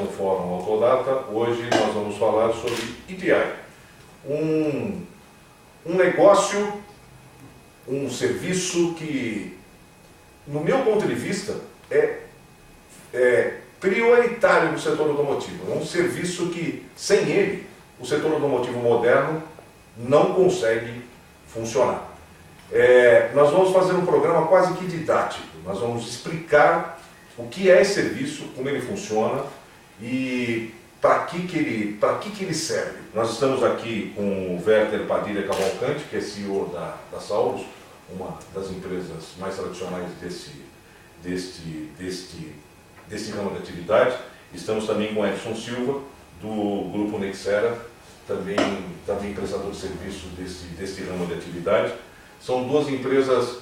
Operação Fórum Autodata. Hoje nós vamos falar sobre EDI, um negócio, um serviço que, no meu ponto de vista, é prioritário no setor automotivo. É um serviço que, sem ele, o setor automotivo moderno não consegue funcionar. Nós vamos fazer um programa quase que didático. Nós vamos explicar o que é esse serviço, como ele funciona e para que ele serve. Nós estamos aqui com o Werther Padilha Cavalcante, que é CEO da Saurus, uma das empresas mais tradicionais desse ramo de atividade. Estamos também com o Edson Silva, do Grupo Nexera, também prestador de serviço desse ramo de atividade. São duas empresas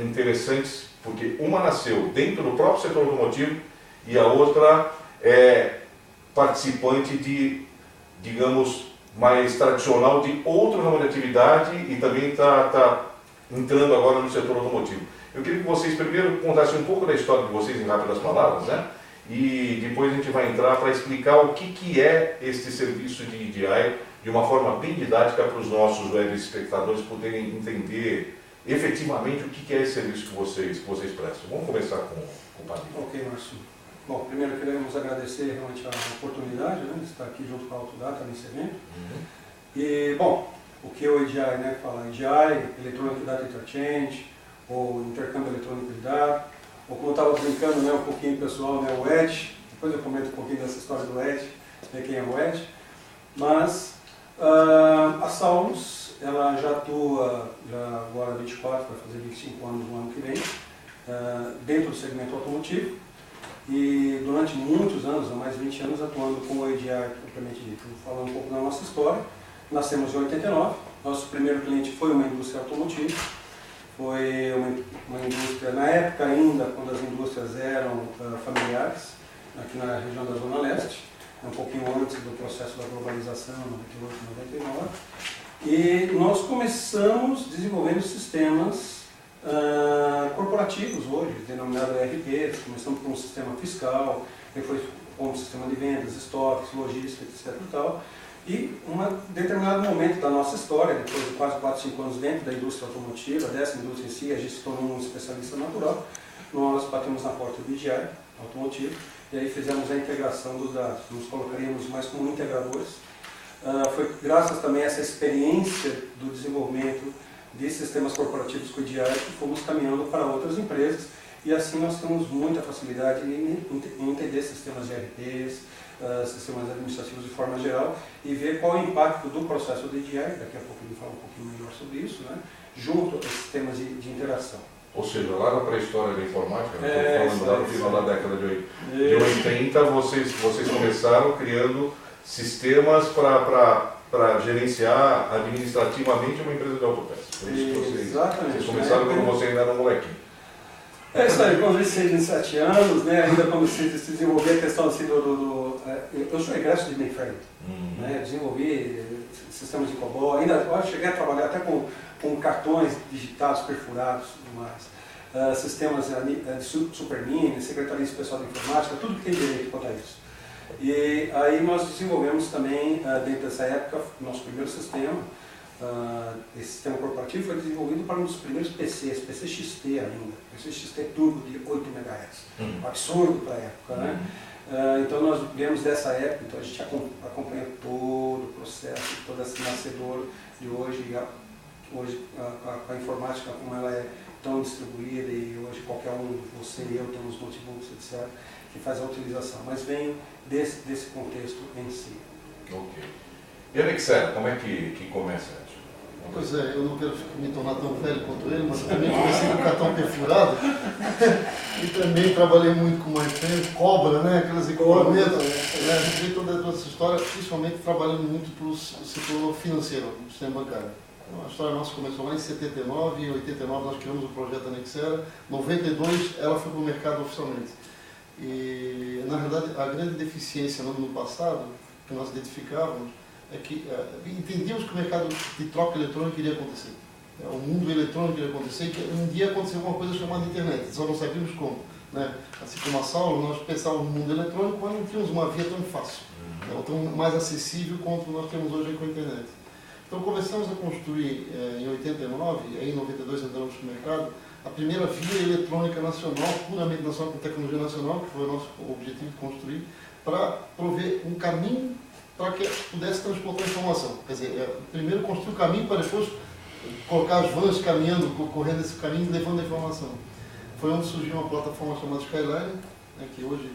interessantes, porque uma nasceu dentro do próprio setor automotivo e a outra é participante digamos, mais tradicional de outro ramo de atividade e também está entrando agora no setor automotivo. Eu queria que vocês primeiro contassem um pouco da história de vocês em rápidas palavras, né? E depois a gente vai entrar para explicar o que é este serviço de EDI de uma forma bem didática para os nossos web espectadores poderem entender efetivamente o que é esse serviço que vocês prestam. Vamos começar com o Padilha. Ok, Márcio. Bom, primeiro queremos agradecer realmente a oportunidade, né, de estar aqui junto com a Autodata nesse evento. E, bom, o que o EDI, né, fala? EDI, Electronic Data Interchange, ou intercâmbio eletrônico de dados, ou como eu estava brincando, né, um pouquinho pessoal, né, o Edge. Depois eu comento um pouquinho dessa história do Edge, né, quem é o Edge. Mas a Saurus, ela já atua, agora 24, vai fazer 25 anos no ano que vem, dentro do segmento automotivo. E durante muitos anos, há mais de 20 anos, atuando com o EDI propriamente dito. Vou falar um pouco da nossa história. Nascemos em 89, nosso primeiro cliente foi uma indústria automotiva. Foi uma indústria, na época ainda, quando as indústrias eram familiares, aqui na região da Zona Leste, um pouquinho antes do processo da globalização, 98, 99. E nós começamos desenvolvendo sistemas corporativos hoje, denominado ERPs. Começamos com um sistema fiscal, depois com um sistema de vendas, estoques, logística, etc. E tal. E um determinado momento da nossa história, depois de quase 4, 5 anos dentro da indústria automotiva, dessa indústria em si, a gente se tornou um especialista natural, nós batemos na porta do EDI automotivo e aí fizemos a integração dos dados, nos colocaríamos mais como integradores. Foi graças também a essa experiência do desenvolvimento de sistemas corporativos com o EDI que fomos caminhando para outras empresas e assim nós temos muita facilidade em entender sistemas de ERPs, sistemas administrativos de forma geral e ver qual é o impacto do processo do EDI, daqui a pouco eu vou falar um pouquinho melhor sobre isso, né, junto a sistemas de interação. Ou seja, lá na pré-história da informática, falando lá no final da década de 80, vocês começaram criando sistemas para gerenciar administrativamente uma empresa de autopeças. Por isso que vocês começaram quando você ainda era um molequinho. É isso aí, comecei de 7 anos, né, ainda comecei a se desenvolver a questão assim eu sou egresso de mainframe, né, desenvolvi sistemas de COBOL, ainda cheguei a trabalhar até com cartões digitados, perfurados e tudo mais, sistemas de Supermini, Secretaria Especial de Informática, tudo que tem direito quanto a isso. E aí nós desenvolvemos também, dentro dessa época, nosso primeiro sistema. Esse sistema corporativo foi desenvolvido para um dos primeiros PCs, PC XT ainda, PC XT Turbo de 8 MHz, um absurdo para a época, né? Então nós viemos dessa época, então a gente acompanha todo o processo, todo esse nascedor de hoje, hoje a informática como ela é tão distribuída e hoje qualquer um, você e eu temos notebooks, etc., que faz a utilização, mas vem desse contexto em si. Ok. E a Nexera, como é que começa? Pois é, eu não quero me tornar tão velho quanto ele, mas eu também comecei com cartão perfurado e também trabalhei muito com mainframe, cobra, né, aquelas equipamentos, né, vi toda essa história, principalmente trabalhando muito para o setor financeiro, no sistema bancário. Então, a história nossa começou lá em 79, em 89 nós criamos o projeto da Nexera, em 92 ela foi para o mercado oficialmente. E, na verdade, a grande deficiência no ano passado, que nós identificávamos, é que entendíamos que o mercado de troca eletrônica iria acontecer. O mundo eletrônico iria acontecer e que um dia aconteceu uma coisa chamada internet, só não sabíamos como. né? Assim como a Saulo, nós pensávamos no mundo eletrônico, mas não tínhamos uma via tão fácil, ou tão mais acessível quanto nós temos hoje com a internet. Então começamos a construir em 89, e aí em 92 entramos no mercado, a primeira via eletrônica nacional, puramente nacional, com tecnologia nacional, que foi o nosso objetivo de construir, para prover um caminho para que pudesse transportar informação. Quer dizer, primeiro construir o caminho para depois colocar as vans caminhando, correndo esse caminho, levando a informação. Foi onde surgiu uma plataforma chamada Skyline, né, que hoje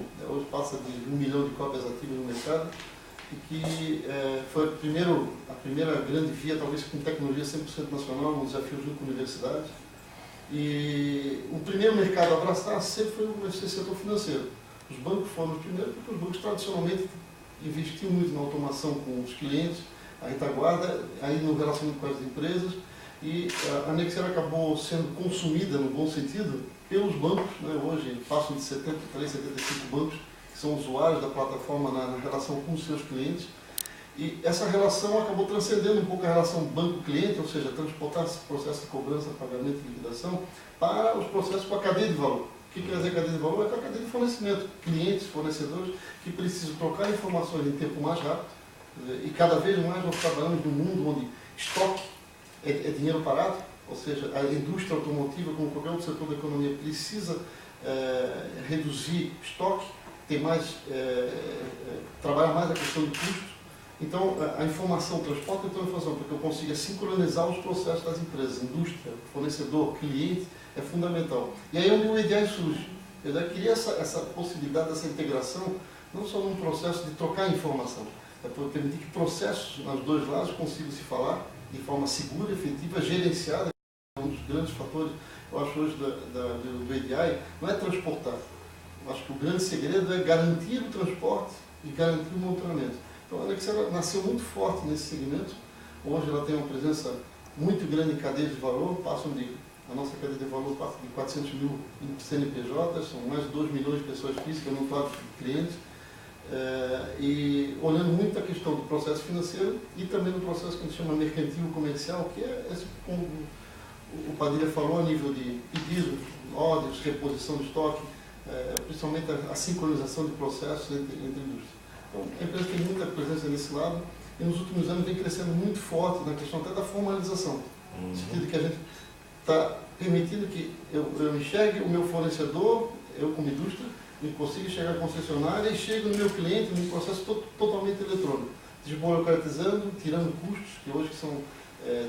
passa de 1 milhão de cópias ativas no mercado, e que foi a primeira grande via, talvez com tecnologia 100% nacional, um desafio junto com a universidade. E o primeiro mercado a abraçar sempre foi o setor financeiro. Os bancos foram os primeiros, porque os bancos tradicionalmente investiam muito na automação com os clientes, a retaguarda, aí no relacionamento com as empresas, e a Nexera acabou sendo consumida, no bom sentido, pelos bancos, né? Hoje passam de 73, 75 bancos que são usuários da plataforma na relação com os seus clientes, e essa relação acabou transcendendo um pouco a relação banco-cliente, ou seja, transportar esse processo de cobrança, pagamento e liquidação para os processos com a cadeia de valor. O que quer dizer cadeia de valor? É a cadeia de fornecimento. Clientes, fornecedores que precisam trocar informações em tempo mais rápido, e cada vez mais nós trabalhamos num mundo onde estoque é dinheiro parado, ou seja, a indústria automotiva, como qualquer outro setor da economia, precisa reduzir estoque, ter mais, trabalhar mais a questão de custo. Então, a informação, o transporte de informação, para que eu consiga sincronizar os processos das empresas, indústria, fornecedor, cliente, é fundamental. E aí é onde o EDI surge. O EDI queria essa possibilidade, dessa integração, não só num processo de trocar informação, é para permitir que processos nos dois lados consigam se falar de forma segura, efetiva, gerenciada. Um dos grandes fatores, eu acho, hoje do EDI, não é transportar. Eu acho que o grande segredo é garantir o transporte e garantir o monitoramento. Então, a Nexera nasceu muito forte nesse segmento. Hoje ela tem uma presença muito grande em cadeias de valor, a nossa cadeia de valor passa de 400 mil CNPJs, são mais de 2 milhões de pessoas físicas, não claro, clientes, e olhando muito a questão do processo financeiro e também do processo que a gente chama mercantil comercial, que é esse, como o Padilha falou, a nível de pedidos, ordens, reposição de estoque, principalmente a sincronização de processos entre indústrias. Então, a empresa tem muita presença nesse lado e nos últimos anos vem crescendo muito forte na questão até da formalização. No sentido que a gente está permitindo que eu enxergue o meu fornecedor, eu como indústria, e consiga chegar à concessionária e chego no meu cliente num processo totalmente eletrônico, desburocratizando, tirando custos que hoje são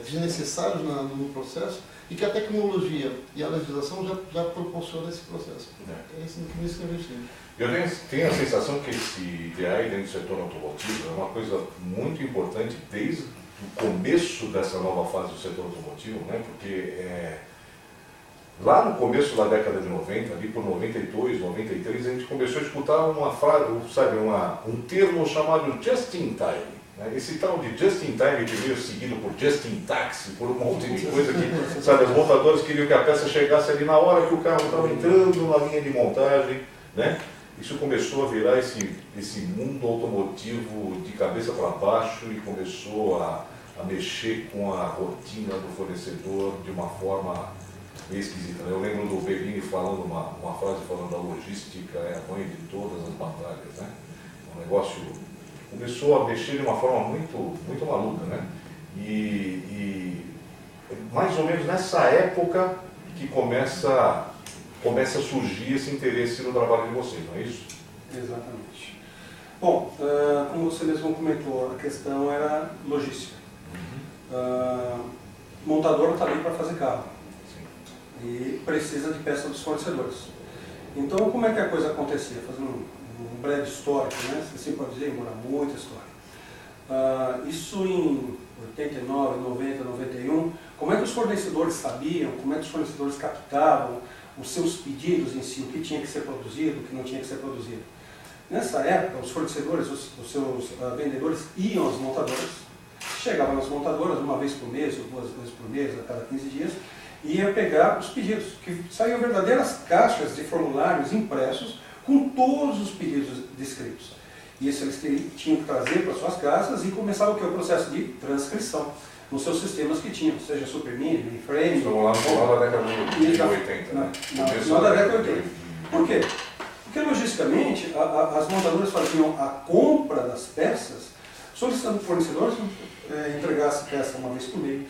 desnecessários no processo e que a tecnologia e a legislação já proporciona esse processo. É isso que nós investimos. Eu tenho a sensação que esse IDI dentro do setor automotivo é uma coisa muito importante desde o começo dessa nova fase do setor automotivo, né? Porque lá no começo da década de 90, ali por 92, 93, a gente começou a escutar uma frase, sabe, um termo chamado just in time. Esse tal de just in time que veio seguido por just in taxi, por um monte de coisa que, sabe, os montadores queriam que a peça chegasse ali na hora que o carro estava entrando na linha de montagem, né? Isso começou a virar esse mundo automotivo de cabeça para baixo e começou a mexer com a rotina do fornecedor de uma forma meio esquisita. Eu lembro do Bellini falando uma frase falando da logística é a mãe de todas as batalhas, né? Um negócio começou a mexer de uma forma muito maluca, né? E mais ou menos nessa época que começa a surgir esse interesse no trabalho de vocês, não é isso? Exatamente. Bom, como você mesmo comentou, a questão era logística. O montador está ali para fazer carro. Sim. E precisa de peça dos fornecedores. Então, como é que a coisa acontecia? Fazendo um breve histórico, né? Se assim pode dizer, embora muita história. Isso em 89, 90, 91, como é que os fornecedores sabiam, como é que os fornecedores captavam os seus pedidos em si, o que tinha que ser produzido, o que não tinha que ser produzido. Nessa época, os fornecedores, os seus vendedores iam às montadoras, chegavam nas montadoras uma vez por mês, ou 2 vezes por mês, a cada 15 dias, e ia pegar os pedidos, que saíam verdadeiras caixas de formulários impressos com todos os pedidos descritos. E isso eles tinham que trazer para suas casas e começava o processo de transcrição nos seus sistemas que tinham, seja Supermini, Mainframe... Estamos lá no final da década de 80, né? No final da década de 80. Por quê? Porque, logisticamente, as montadoras faziam a compra das peças, solicitando fornecedores que entregasse peça uma vez por mês,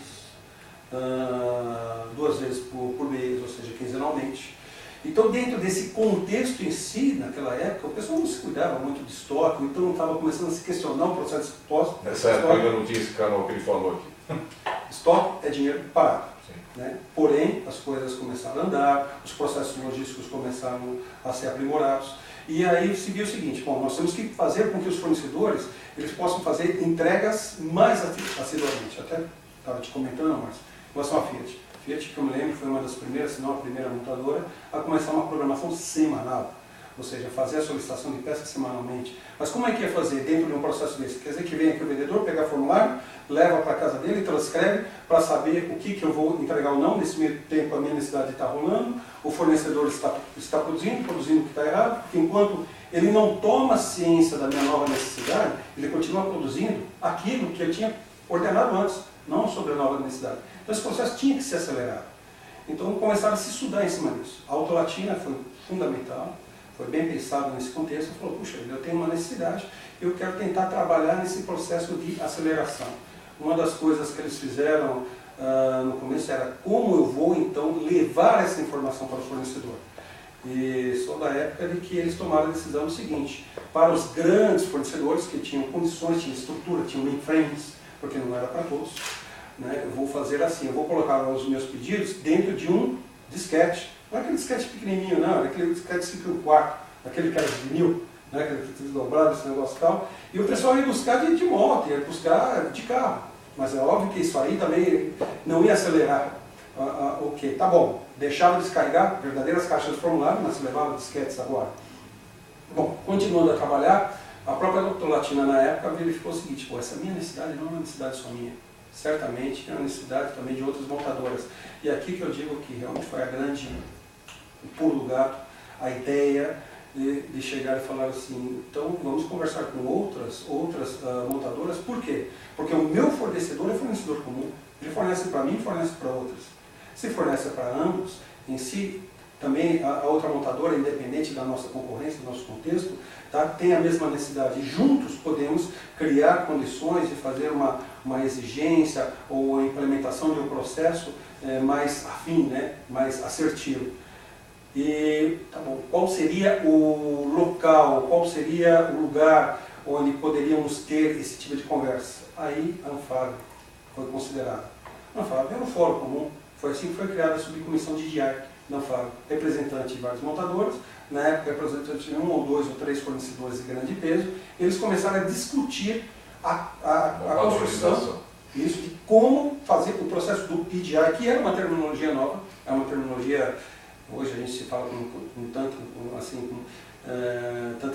2 vezes por mês, ou seja, quinzenalmente. Então, dentro desse contexto em si, naquela época, o pessoal não se cuidava muito de estoque, então não estava começando a se questionar o processo de estoque. Nessa época ainda não tinha esse canal que ele falou aqui. Estoque é dinheiro parado. Né? Porém, as coisas começaram a andar, os processos logísticos começaram a ser aprimorados. E aí se viu o seguinte, bom, nós temos que fazer com que os fornecedores eles possam fazer entregas mais assiduamente. Até estava te comentando, mas em relação à Fiat. Fiat, que eu me lembro, foi uma das primeiras, se não a primeira montadora, a começar uma programação semanal. Ou seja, fazer a solicitação de peças semanalmente. Mas como é que ia fazer dentro de um processo desse? Quer dizer que vem aqui o vendedor, pega formulário, leva para a casa dele, transcreve para saber o que eu vou entregar ou não. Nesse meio tempo a minha necessidade está rolando, o fornecedor está produzindo o que está errado, porque enquanto ele não toma ciência da minha nova necessidade, ele continua produzindo aquilo que eu tinha ordenado antes, não sobre a nova necessidade. Então esse processo tinha que ser acelerado. Então começaram a se estudar em cima disso. A autolatina foi fundamental. Foi bem pensado nesse contexto, falou, puxa, eu tenho uma necessidade, eu quero tentar trabalhar nesse processo de aceleração. Uma das coisas que eles fizeram no começo era como eu vou então levar essa informação para o fornecedor. E sou da época de que eles tomaram a decisão do seguinte, para os grandes fornecedores que tinham condições, tinham estrutura, tinham mainframes, porque não era para todos, né, eu vou fazer assim, eu vou colocar os meus pedidos dentro de um disquete. Não é aquele disquete pequenininho, não, é aquele disquete 5x4, aquele que era de vinil, né, aquele que desdobrado, esse negócio e tal. E o pessoal ia buscar de moto, ia buscar de carro. Mas é óbvio que isso aí também não ia acelerar. O quê? Tá bom, deixava descarregar verdadeiras caixas de formulário, mas levava disquetes agora. Bom, continuando a trabalhar, a própria Autolatina na época verificou o seguinte, pô, essa minha necessidade não é uma necessidade só minha. Certamente é uma necessidade também de outras montadoras. E aqui que eu digo que realmente foi a grande, o pulo do gato, a ideia de chegar e falar assim, então vamos conversar com outras montadoras, por quê? Porque o meu fornecedor é fornecedor comum, ele fornece para mim e fornece para outras. Se fornece para ambos, em si, também a outra montadora, independente da nossa concorrência, do nosso contexto, tá, tem a mesma necessidade. E juntos podemos criar condições de fazer uma exigência ou a implementação de um processo mais afim, né, mais assertivo. E, tá bom, qual seria o local, qual seria o lugar onde poderíamos ter esse tipo de conversa? Aí a Anfávia foi considerada. A Anfávia era um fórum comum, foi assim que foi criada a subcomissão de DI da Anfávia, representante de vários montadores, na época representante de 1 ou 2 ou 3 fornecedores de grande peso, eles começaram a discutir a construção isso, de como fazer o processo do PDI, que era uma terminologia nova, é uma terminologia, hoje a gente se fala com tanta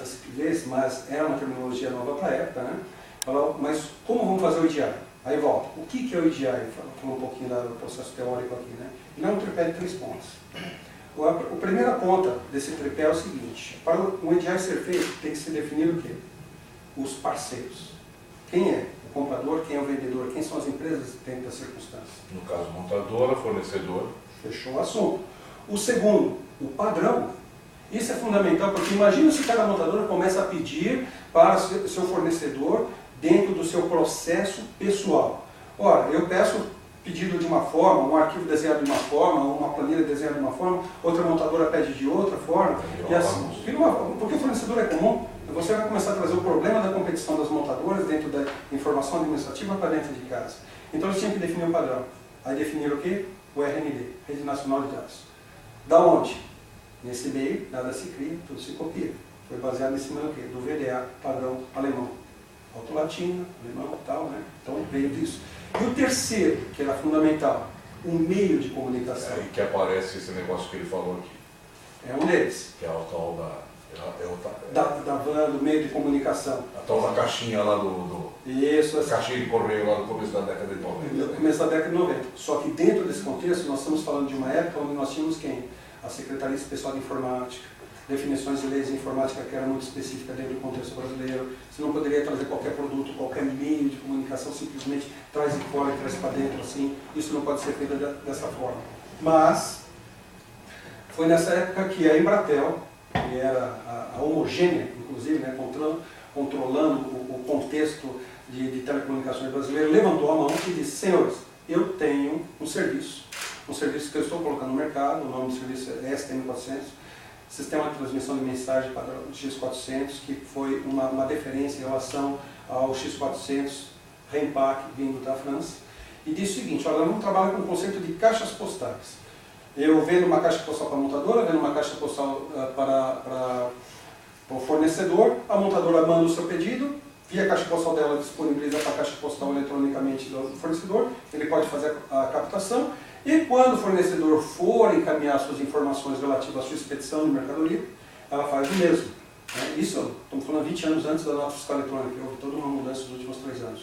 simplez, mas era uma terminologia nova para a época, né? Mas como vamos fazer o EDI? Aí volta, o que é o EDI? Falando um pouquinho do processo teórico aqui, né? Ele é um tripé de 3 pontos. A primeira ponta desse tripé é o seguinte, para o EDI ser feito, tem que se definir o quê? Os parceiros. Quem é o comprador, quem é o vendedor, quem são as empresas dentro das circunstâncias. No caso, montadora, fornecedor. Fechou o assunto. O segundo, o padrão. Isso é fundamental, porque imagina se cada montadora começa a pedir para o seu fornecedor dentro do seu processo pessoal. Ora, eu peço pedido de uma forma, um arquivo desenhado de uma forma, uma planilha desenhada de uma forma, outra montadora pede de outra forma, e assim, porque o fornecedor é comum, você vai começar a trazer o problema da competição das montadoras dentro da informação administrativa para dentro de casa. Então eles tinham que definir o padrão. Aí definiram o quê? O RND, Rede Nacional de Dados. Da onde? Nesse meio, nada se cria, tudo se copia. Foi baseado em cima do quê? Do VDA, padrão alemão. Autolatina, alemão e tal, né? Então veio disso. E o terceiro, que era fundamental, um meio de comunicação. É, e que aparece esse negócio que ele falou aqui. É um deles. Que é o tal da van, do meio de comunicação. A tal da caixinha lá Isso. Caixinha de correio lá no começo da década de 90. No começo da década de 90. Só que dentro desse contexto, nós estamos falando de uma época onde nós tínhamos quem? A Secretaria Especial de Informática, definições de leis de informática que eram muito específicas dentro do contexto brasileiro. Você não poderia trazer qualquer produto, qualquer meio de comunicação, simplesmente traz de fora e traz para dentro assim. Isso não pode ser feito dessa forma. Mas foi nessa época que a Embratel que era a homogênea, inclusive, né, controlando o contexto de telecomunicações brasileiro, levantou a mão e disse: senhores, eu tenho um serviço que eu estou colocando no mercado, o nome do serviço é STM400, Sistema de Transmissão de Mensagem para o X400, que foi uma deferência em relação ao X400 Rempac vindo da França, e disse o seguinte: olha, nós vamos trabalhar com o conceito de caixas postais. Eu vendo uma caixa postal para a montadora, vendo uma caixa postal para o fornecedor, a montadora manda o seu pedido, via a caixa postal dela disponibiliza para a caixa postal eletronicamente do fornecedor, ele pode fazer a captação, e quando o fornecedor for encaminhar suas informações relativas à sua expedição de mercadoria, ela faz o mesmo. Isso, estamos falando 20 anos antes da nota fiscal eletrônica, houve toda uma mudança nos últimos 3 anos.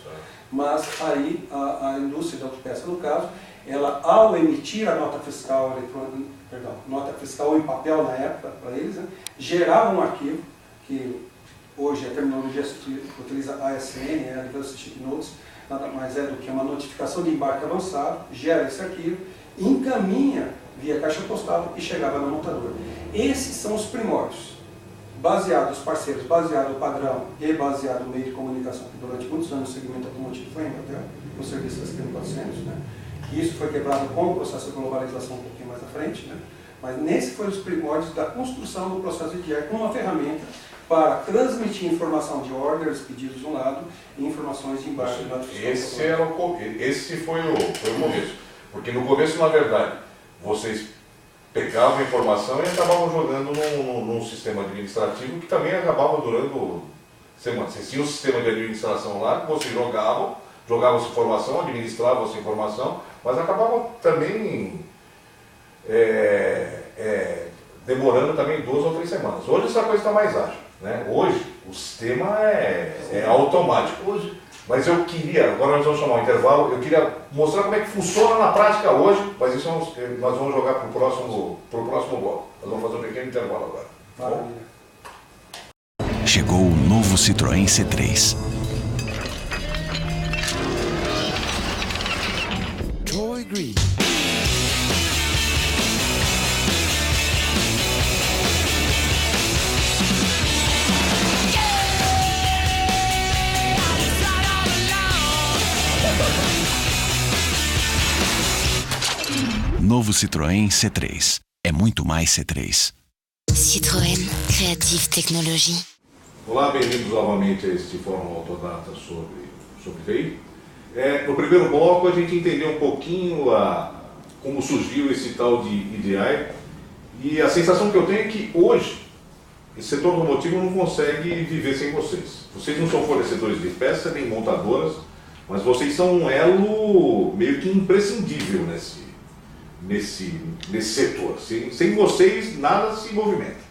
Mas aí a indústria de autopeça, no caso, ela, ao emitir a nota fiscal eletrônica, nota fiscal em papel na época, para eles, né, gerava um arquivo, que hoje a terminologia se utiliza ASN, Advanced Ship Notes, nada mais é do que uma notificação de embarque avançado, gera esse arquivo, encaminha via caixa postal e chegava na montadora. Esses são os primórdios, baseado, os parceiros, baseado no padrão e baseado no meio de comunicação, que durante muitos anos o segmento automotivo foi em Embratel, no serviço da STM400, né? E isso foi quebrado com o processo de globalização um pouquinho mais à frente, né? Mas nesse foi os primórdios da construção do processo de EDI como uma ferramenta para transmitir informação de orders, pedidos de um lado, e informações de embarque do lado fiscal. Esse foi o começo. Porque no começo, na verdade, vocês pegavam a informação e acabavam jogando num sistema administrativo que também acabava durando semanas. Vocês tinham um sistema de administração lá, que vocês jogavam essa informação, administravam essa informação, mas acabavam também demorando também 2 ou 3 semanas. Hoje essa coisa está mais ágil, né? Hoje o sistema é automático. Hoje, mas eu queria, agora nós vamos chamar um intervalo, eu queria mostrar como é que funciona na prática hoje, mas isso nós vamos jogar para o próximo bloco. Nós vamos fazer um pequeno intervalo agora. Maravilha. Chegou o novo Citroën C3. Troy Green. Novo Citroën C3. É muito mais C3. Citroën Creative Technology. Olá, bem-vindos novamente a este Fórum Autodata sobre TI. No primeiro bloco a gente entendeu um pouquinho como surgiu esse tal de EDI, e a sensação que eu tenho é que hoje esse setor automotivo não consegue viver sem vocês. Vocês não são fornecedores de peças nem montadoras, mas vocês são um elo meio que imprescindível nesse setor. Sem vocês nada se movimenta.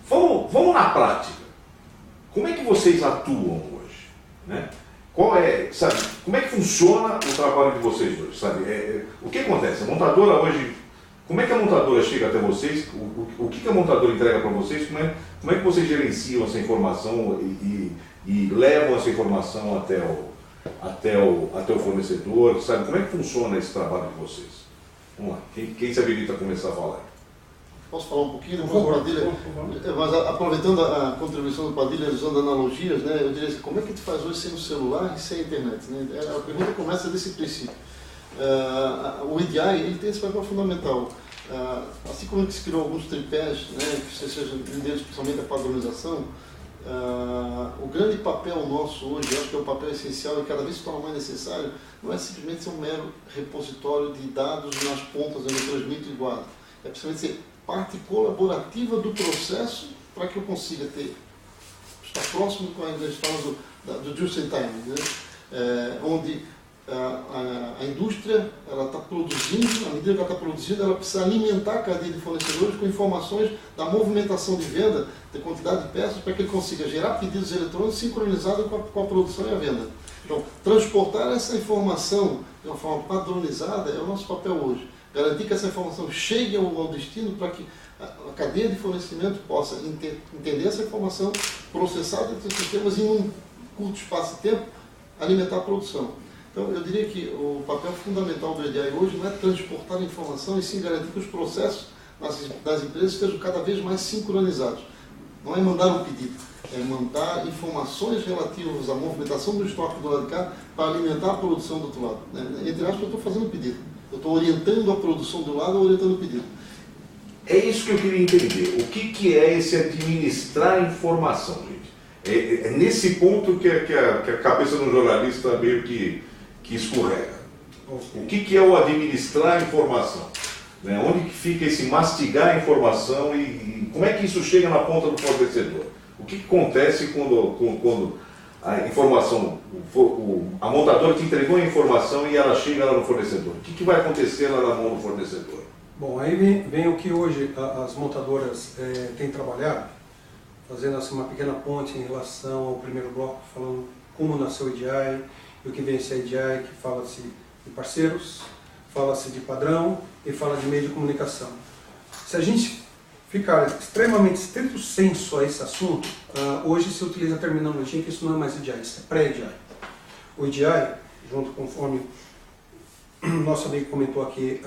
Vamos na prática. Como é que vocês atuam hoje, né? Como é que funciona o trabalho de vocês hoje? O que acontece? A montadora hoje, como é que a montadora chega até vocês? O que a montadora entrega para vocês? Como é que vocês gerenciam essa informação e levam essa informação até o fornecedor? Sabe? Como é que funciona esse trabalho de vocês? Vamos lá. Quem se habilita a começar a falar? Posso falar um pouquinho do Padilha? Mas aproveitando a contribuição do Padilha, usando analogias, né, eu diria assim, como é que tu faz hoje sem o celular e sem a internet? Né? A pergunta começa desse princípio. O EDI ele tem esse papel fundamental. Assim como ele criou alguns tripés, né, que seja deles, principalmente a padronização, o grande papel nosso hoje, eu acho que é um papel essencial e cada vez se torna mais necessário, não é simplesmente ser um mero repositório de dados nas pontas onde eu transmito e guardo. É precisamente ser parte colaborativa do processo para que eu consiga estar próximo com a história do just in time, né? Onde a indústria está produzindo, à medida que ela está produzindo, ela precisa alimentar a cadeia de fornecedores com informações da movimentação de venda, da quantidade de peças, para que ele consiga gerar pedidos eletrônicos sincronizados com a produção e a venda. Então, transportar essa informação de uma forma padronizada é o nosso papel hoje. Garantir que essa informação chegue ao destino para que a cadeia de fornecimento possa entender essa informação, processar dentro dos sistemas e em um curto espaço de tempo alimentar a produção. Então, eu diria que o papel fundamental do EDI hoje não é transportar a informação e sim garantir que os processos das empresas estejam cada vez mais sincronizados. Não é mandar um pedido, é mandar informações relativas à movimentação do estoque do lado de cá para alimentar a produção do outro lado. Entre aspas, eu estou fazendo o pedido. Eu estou orientando a produção do lado ou orientando o pedido. É isso que eu queria entender. O que é esse administrar informação, gente? É nesse ponto que a cabeça do jornalista meio que escorrega. O que é o administrar informação? Né? Onde que fica esse mastigar a informação e como é que isso chega na ponta do fornecedor? O que acontece quando a informação, a montadora te entregou a informação e ela chega lá no fornecedor? O que vai acontecer lá na mão do fornecedor? Bom, aí vem o que hoje as montadoras têm trabalhado, fazendo assim, uma pequena ponte em relação ao primeiro bloco, falando como nasceu o EDI, e o que vem esse EDI, que fala-se de parceiros, fala-se de padrão e fala de meio de comunicação. Se a gente ficar extremamente estrito senso a esse assunto, hoje se utiliza a terminologia que isso não é mais EDI, isso é pré-EDI. O EDI, junto conforme nosso amigo comentou aqui,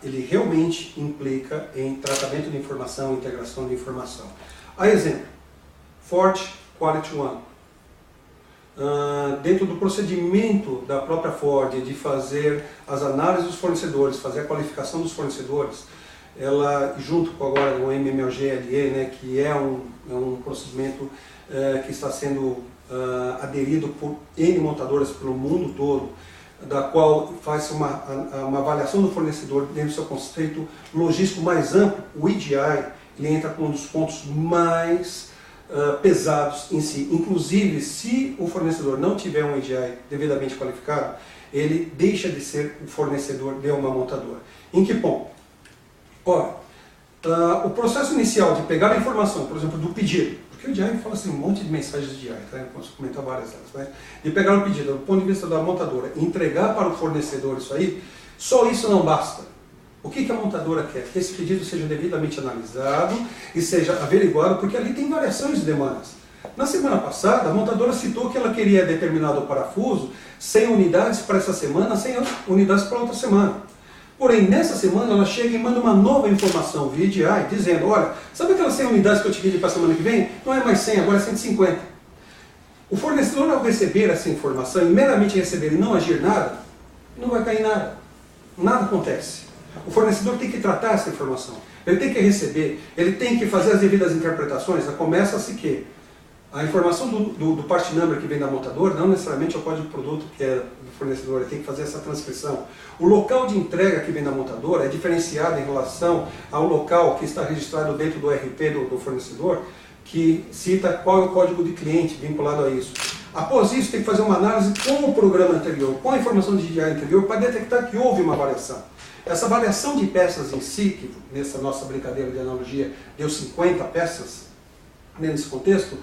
ele realmente implica em tratamento de informação, integração de informação. A exemplo, Ford Quality One. Dentro do procedimento da própria Ford de fazer as análises dos fornecedores, fazer a qualificação dos fornecedores, ela, junto com agora o MMOG-LE, né, que é um procedimento que está sendo aderido por N montadoras pelo mundo todo, da qual faz uma avaliação do fornecedor dentro do seu conceito logístico mais amplo. O EDI ele entra com um dos pontos mais pesados em si. Inclusive, se o fornecedor não tiver um EDI devidamente qualificado, ele deixa de ser o fornecedor de uma montadora. Em que ponto? Ora, o processo inicial de pegar a informação, por exemplo, do pedido, porque o EDI fala assim, um monte de mensagens de EDI, tá? Eu posso comentar várias delas, mas de pegar o pedido do ponto de vista da montadora e entregar para o fornecedor isso aí, só isso não basta. O que a montadora quer? Que esse pedido seja devidamente analisado e seja averiguado, porque ali tem variações de demandas. Na semana passada, a montadora citou que ela queria determinado parafuso 100 unidades para essa semana, 100 unidades para outra semana. Porém, nessa semana, ela chega e manda uma nova informação via EDI, dizendo, olha, sabe aquelas 100 unidades que eu te pedi para a semana que vem? Não é mais 100, agora é 150. O fornecedor, ao receber essa informação, e meramente receber e não agir nada, não vai cair nada. Nada acontece. O fornecedor tem que tratar essa informação, ele tem que receber, ele tem que fazer as devidas interpretações. Começa-se que a informação do part number que vem da montadora não necessariamente é o código de produto que é do fornecedor, ele tem que fazer essa transcrição. O local de entrega que vem da montadora é diferenciado em relação ao local que está registrado dentro do RP do fornecedor, que cita qual é o código de cliente vinculado a isso. Após isso, tem que fazer uma análise com o programa anterior, com a informação de EDI anterior, para detectar que houve uma variação. Essa variação de peças em si, que nessa nossa brincadeira de analogia deu 50 peças nesse contexto,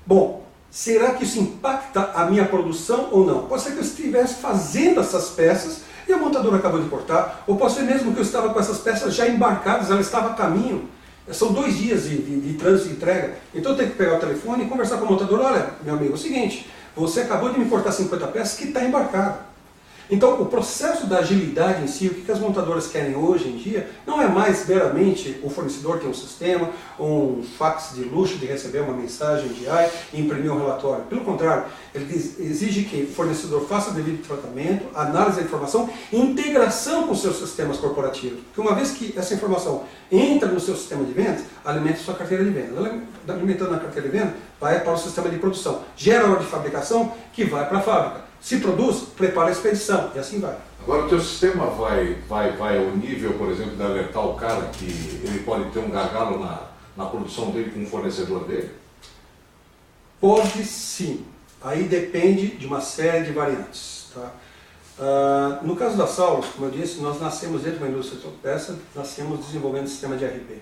bom, será que isso impacta a minha produção ou não? Pode ser que eu estivesse fazendo essas peças e a montadora acabou de cortar, ou pode ser mesmo que eu estava com essas peças já embarcadas, ela estava a caminho. São 2 dias de trânsito e entrega, então eu tenho que pegar o telefone e conversar com a montadora. Olha, meu amigo, é o seguinte, você acabou de me cortar 50 peças que está embarcada. Então, o processo da agilidade em si, o que as montadoras querem hoje em dia, não é mais meramente o fornecedor ter um sistema, um fax de luxo de receber uma mensagem de EDI e imprimir um relatório. Pelo contrário, ele exige que o fornecedor faça o devido tratamento, análise da informação e integração com os seus sistemas corporativos. Porque uma vez que essa informação entra no seu sistema de vendas, alimenta a sua carteira de vendas. Alimentando a carteira de vendas, vai para o sistema de produção. Gera hora de fabricação que vai para a fábrica. Se produz, prepara a expedição, e assim vai. Agora o teu sistema vai ao nível, por exemplo, de alertar o cara que ele pode ter um gargalo na produção dele com o fornecedor dele? Pode sim. Aí depende de uma série de variantes. Tá? No caso da Saulos, como eu disse, nós nascemos dentro da indústria de autopeça, nascemos desenvolvendo sistema de RP.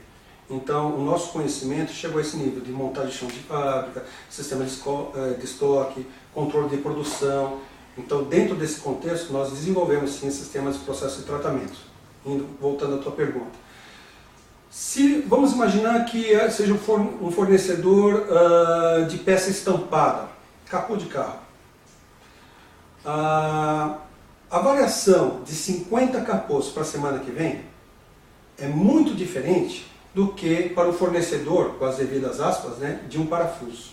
Então, o nosso conhecimento chegou a esse nível de montagem de chão de fábrica, sistema de estoque, controle de produção. Então, dentro desse contexto, nós desenvolvemos sim sistemas de processo de tratamento. Voltando à tua pergunta. Vamos imaginar que seja um fornecedor de peça estampada, capô de carro. A variação de 50 capôs para a semana que vem é muito diferente do que para o fornecedor, com as devidas aspas, né, de um parafuso.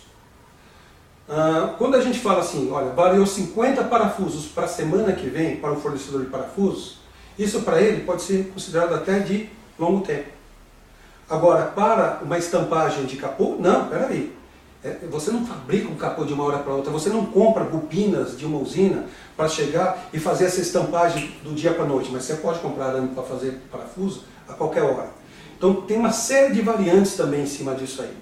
Quando a gente fala assim, olha, variou 50 parafusos para a semana que vem para o fornecedor de parafusos, isso para ele pode ser considerado até de longo tempo. Agora, para uma estampagem de capô, não, peraí. Você não fabrica um capô de uma hora para outra, você não compra bobinas de uma usina para chegar e fazer essa estampagem do dia para a noite, mas você pode comprar arame para fazer parafuso a qualquer hora. Então tem uma série de variantes também em cima disso aí.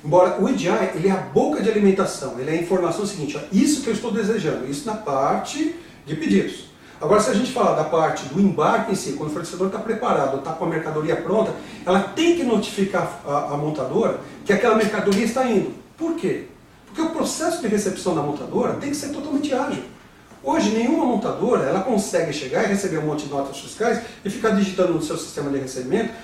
Embora o EDI, ele é a boca de alimentação, ele é a informação seguinte, ó, isso que eu estou desejando, isso na parte de pedidos. Agora, se a gente falar da parte do embarque em si, quando o fornecedor está preparado, está com a mercadoria pronta, ela tem que notificar a montadora que aquela mercadoria está indo. Por quê? Porque o processo de recepção da montadora tem que ser totalmente ágil. Hoje, nenhuma montadora ela consegue chegar e receber um monte de notas fiscais e ficar digitando no seu sistema de recebimento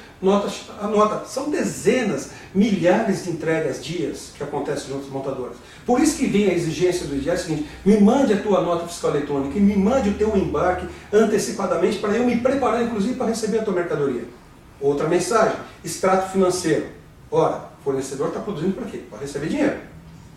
a nota. São dezenas, milhares de entregas dias que acontecem junto às montadoras. Por isso que vem a exigência do EDI, é o seguinte, me mande a tua nota fiscal eletrônica e me mande o teu embarque antecipadamente para eu me preparar, inclusive, para receber a tua mercadoria. Outra mensagem, extrato financeiro. Ora, o fornecedor está produzindo para quê? Para receber dinheiro.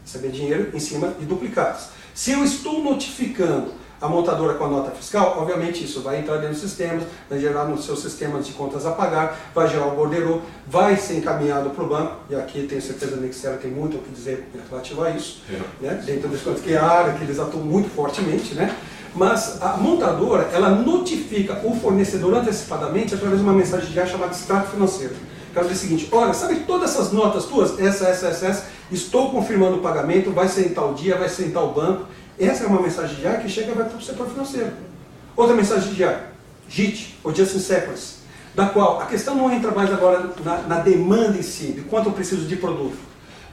Receber dinheiro em cima de duplicados. Se eu estou notificando a montadora com a nota fiscal, obviamente isso vai entrar dentro dos sistemas, vai gerar nos seus sistemas de contas a pagar, vai gerar o borderô, vai ser encaminhado para o banco, e aqui tenho certeza que a Nexera tem muito o que dizer relativo a isso, né? Dentro das contas que é a área que eles atuam muito fortemente, né? Mas a montadora, ela notifica o fornecedor antecipadamente através de uma mensagem de ar chamada extrato financeiro. Ela diz o seguinte, olha, sabe todas essas notas tuas, essa, estou confirmando o pagamento, vai ser em tal dia, vai ser em tal banco. Essa é uma mensagem de ar que chega e vai para o setor financeiro. Outra mensagem de ar, JIT, ou Just in Sequence, da qual a questão não entra mais agora na demanda em si, de quanto eu preciso de produto,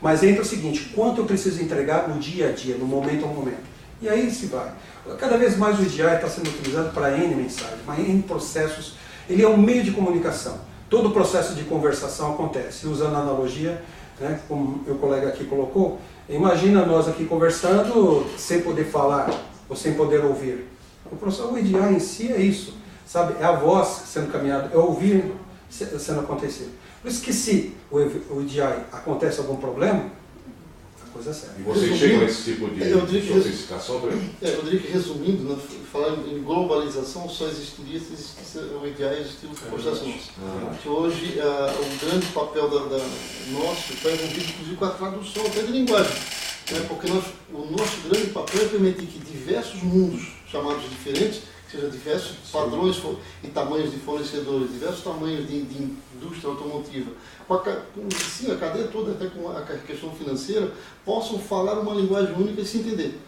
mas entra o seguinte, quanto eu preciso entregar no dia a dia, no momento ao momento. E aí se vai. Cada vez mais o EDI está sendo utilizado para N mensagens, para N processos. Ele é um meio de comunicação. Todo o processo de conversação acontece. Usando a analogia, né, como meu colega aqui colocou, imagina nós aqui conversando sem poder falar ou sem poder ouvir. O EDI em si é isso, sabe? É a voz sendo caminhada, é ouvir sendo acontecer. Por isso que se o EDI acontece algum problema, a coisa é séria. E vocês chegam a esse tipo de sofisticação também? Eu diria que, resumindo, né, falar em globalização, só existiria se existisse o EDI e existisse o processo nosso. Que hoje o grande papel nosso está envolvido, inclusive, com a tradução até de linguagem. Né, porque o nosso grande papel é permitir que diversos mundos, chamados diferentes, seja diversos padrões e tamanhos de fornecedores, diversos tamanhos de indústria automotiva, sim, a cadeia toda, até com a questão financeira, possam falar uma linguagem única e se entender.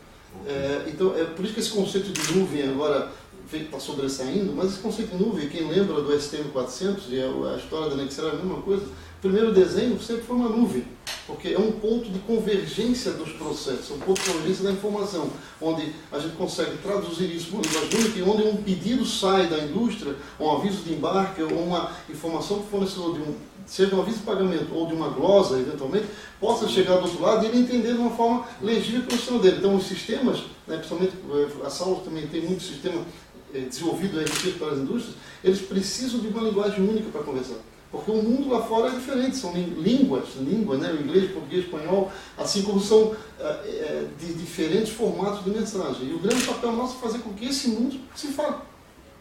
Então, é por isso que esse conceito de nuvem agora está sobressaindo, mas esse conceito de nuvem, quem lembra do STM400, e a história da Nexera é a mesma coisa, o primeiro desenho sempre foi uma nuvem, porque é um ponto de convergência dos processos, um ponto de convergência da informação, onde a gente consegue traduzir isso para uma linguagem única, e onde um pedido sai da indústria, um aviso de embarque, ou uma informação para o fornecedor, seja um aviso de pagamento ou de uma glosa, eventualmente, possa chegar do outro lado e ele entender de uma forma legível para o sistema dele. Então, os sistemas, né, principalmente a Saulo também tem muito sistema desenvolvido para as indústrias, eles precisam de uma linguagem única para conversar. Porque o mundo lá fora é diferente, são línguas, né? O inglês, português, espanhol, assim como são de diferentes formatos de mensagem. E o grande papel nosso é fazer com que esse mundo se fale.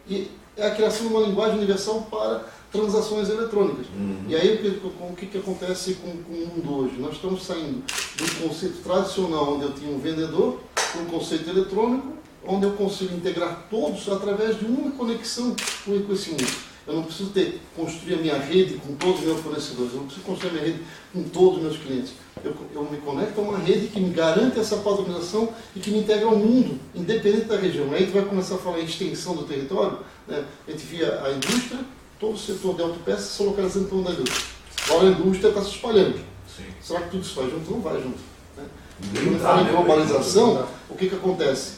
E é a criação de uma linguagem universal para transações eletrônicas. E aí o que acontece com o mundo hoje? Nós estamos saindo de um conceito tradicional, onde eu tinha um vendedor, para um conceito eletrônico, onde eu consigo integrar todos através de uma conexão com esse mundo. Eu não preciso construir a minha rede com todos os meus fornecedores, eu não preciso construir a minha rede com todos os meus clientes. Eu me conecto a uma rede que me garante essa padronização e que me integra ao mundo, independente da região. Aí a gente vai começar a falar em extensão do território, né? A gente via a indústria, todo o setor de autopeças se localizando em torno da indústria. Agora a indústria está se espalhando. Sim. Será que tudo isso vai junto? Não vai junto. Né? Quando eu falo em globalização, o que acontece?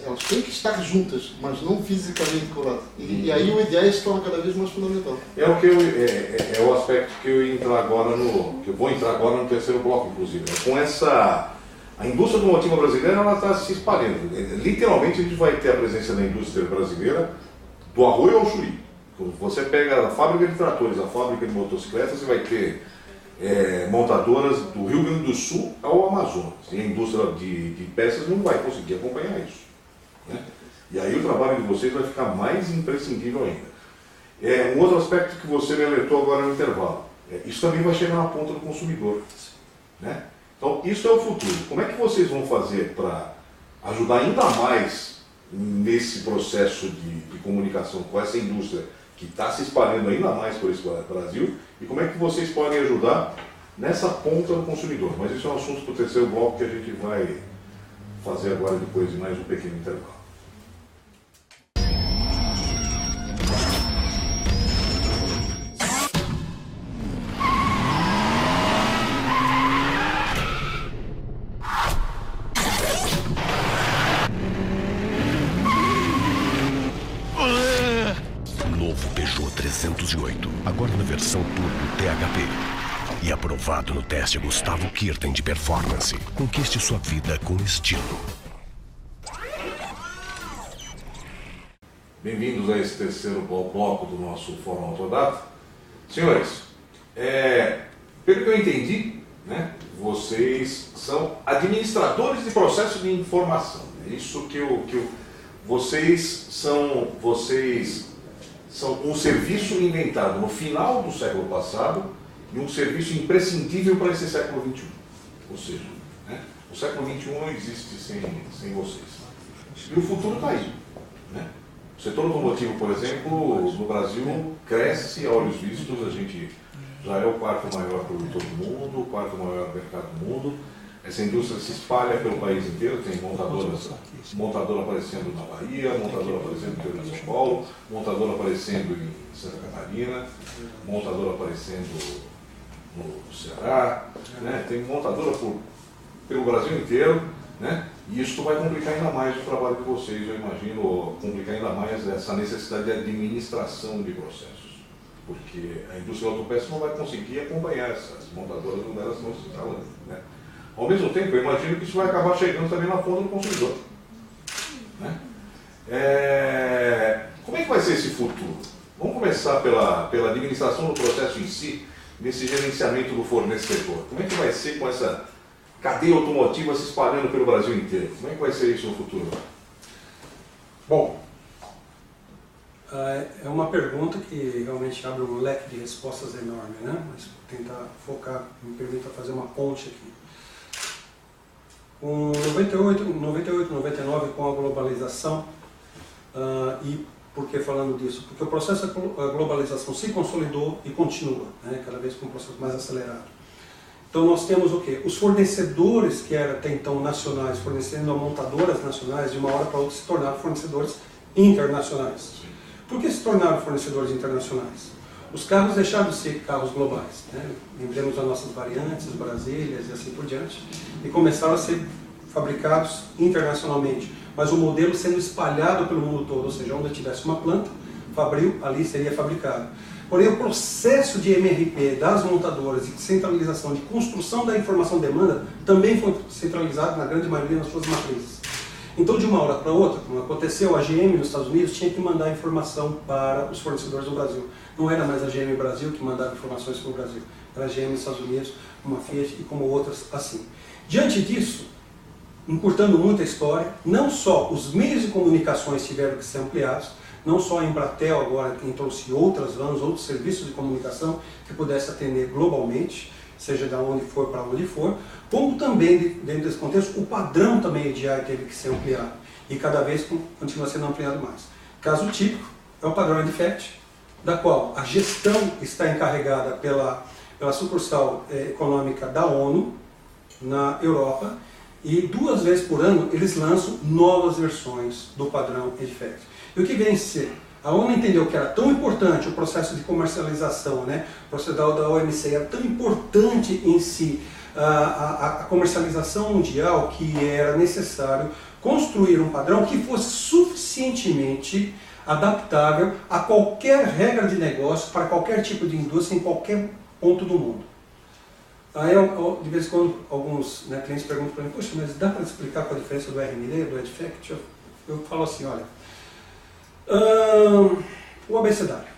Elas têm que estar juntas, mas não fisicamente coladas. E aí o EDI se torna cada vez mais fundamental. É o aspecto que eu vou entrar agora no terceiro bloco, inclusive. Com a indústria automotiva brasileira, ela está se espalhando. Literalmente a gente vai ter a presença da indústria brasileira do arroio ao chuí. Você pega a fábrica de tratores, a fábrica de motocicletas, você vai ter montadoras do Rio Grande do Sul ao Amazonas. E a indústria de peças não vai conseguir acompanhar isso, né? E aí o trabalho de vocês vai ficar mais imprescindível ainda. Um outro aspecto que você me alertou agora no intervalo, isso também vai chegar na ponta do consumidor, né? Então isso é o futuro. Como é que vocês vão fazer para ajudar ainda mais nesse processo de comunicação com essa indústria que está se espalhando ainda mais por esse Brasil, e como é que vocês podem ajudar nessa ponta do consumidor? Mas isso é um assunto para o terceiro bloco que a gente vai fazer agora depois de mais um pequeno intervalo. Peugeot 308, agora na versão Turbo THP. E aprovado no teste Gustavo Kirten de Performance. Conquiste sua vida com estilo. Bem-vindos a esse terceiro bloco do nosso Fórum Autodata. Senhores, pelo que eu entendi, né, vocês são administradores de processo de informação. É isso vocês são um serviço inventado no final do século passado e um serviço imprescindível para esse século XXI. Ou seja, né, o século XXI não existe sem vocês. E o futuro está aí, né? O setor automotivo, por exemplo, no Brasil cresce a olhos vistos. A gente já é o quarto maior produtor do mundo, o quarto maior mercado do mundo. Essa indústria se espalha pelo país inteiro, tem montadora aparecendo na Bahia, montadora aparecendo no interior de São Paulo, montadora aparecendo em Santa Catarina, montadora aparecendo no Ceará, né? Tem montadora pelo Brasil inteiro, né? E isso vai complicar ainda mais o trabalho de vocês, eu imagino, complicar ainda mais essa necessidade de administração de processos, porque a indústria autopeça não vai conseguir acompanhar essas montadoras onde elas estão se instalando, né? Ao mesmo tempo, eu imagino que isso vai acabar chegando também na ponta do consumidor, né? Como é que vai ser esse futuro? Vamos começar pela administração do processo em si, nesse gerenciamento do fornecedor. Como é que vai ser com essa cadeia automotiva se espalhando pelo Brasil inteiro? Como é que vai ser isso no futuro? Bom, é uma pergunta que realmente abre um leque de respostas enorme, né? Mas vou tentar focar, me permita fazer uma ponte aqui. Com 98, 99, com a globalização, e por que falando disso? Porque o processo da globalização se consolidou e continua, né? Cada vez com um processo mais acelerado. Então nós temos o quê? Os fornecedores que eram até então nacionais, fornecendo a montadoras nacionais, de uma hora para outra se tornaram fornecedores internacionais. Por que se tornaram fornecedores internacionais? Os carros deixaram de ser carros globais, né? Lembremos das nossas variantes, Brasílias e assim por diante, e começaram a ser fabricados internacionalmente, mas o modelo sendo espalhado pelo mundo todo, ou seja, onde tivesse uma planta, fabril, ali seria fabricado. Porém, o processo de MRP das montadoras e de centralização, de construção da informação-demanda, também foi centralizado na grande maioria nas suas matrizes. Então, de uma hora para outra, como aconteceu, a GM nos Estados Unidos tinha que mandar informação para os fornecedores do Brasil. Não era mais a GM Brasil que mandava informações para o Brasil, era a GM nos Estados Unidos, uma Fiat e como outras assim. Diante disso, encurtando muito a história, não só os meios de comunicações tiveram que ser ampliados, não só a Embratel agora quem trouxe outras vans, outros serviços de comunicação que pudesse atender globalmente, seja de onde for para onde for, como também, dentro desse contexto, o padrão também EDI teve que ser ampliado e cada vez continua sendo ampliado mais. Caso típico é o padrão EDIFACT, da qual a gestão está encarregada pela sucursal econômica da ONU na Europa, e 2 vezes por ano eles lançam novas versões do padrão EDIFACT. E o que vem a ser? A ONU entendeu que era tão importante o processo de comercialização, né? O processo da OMC era tão importante em si, a comercialização mundial, que era necessário construir um padrão que fosse suficientemente adaptável a qualquer regra de negócio, para qualquer tipo de indústria, em qualquer ponto do mundo. Aí, de vez em quando, alguns clientes perguntam para mim, poxa, mas dá para explicar qual a diferença do RMD, do EDIFACT? Eu falo assim, olha, o abecedário.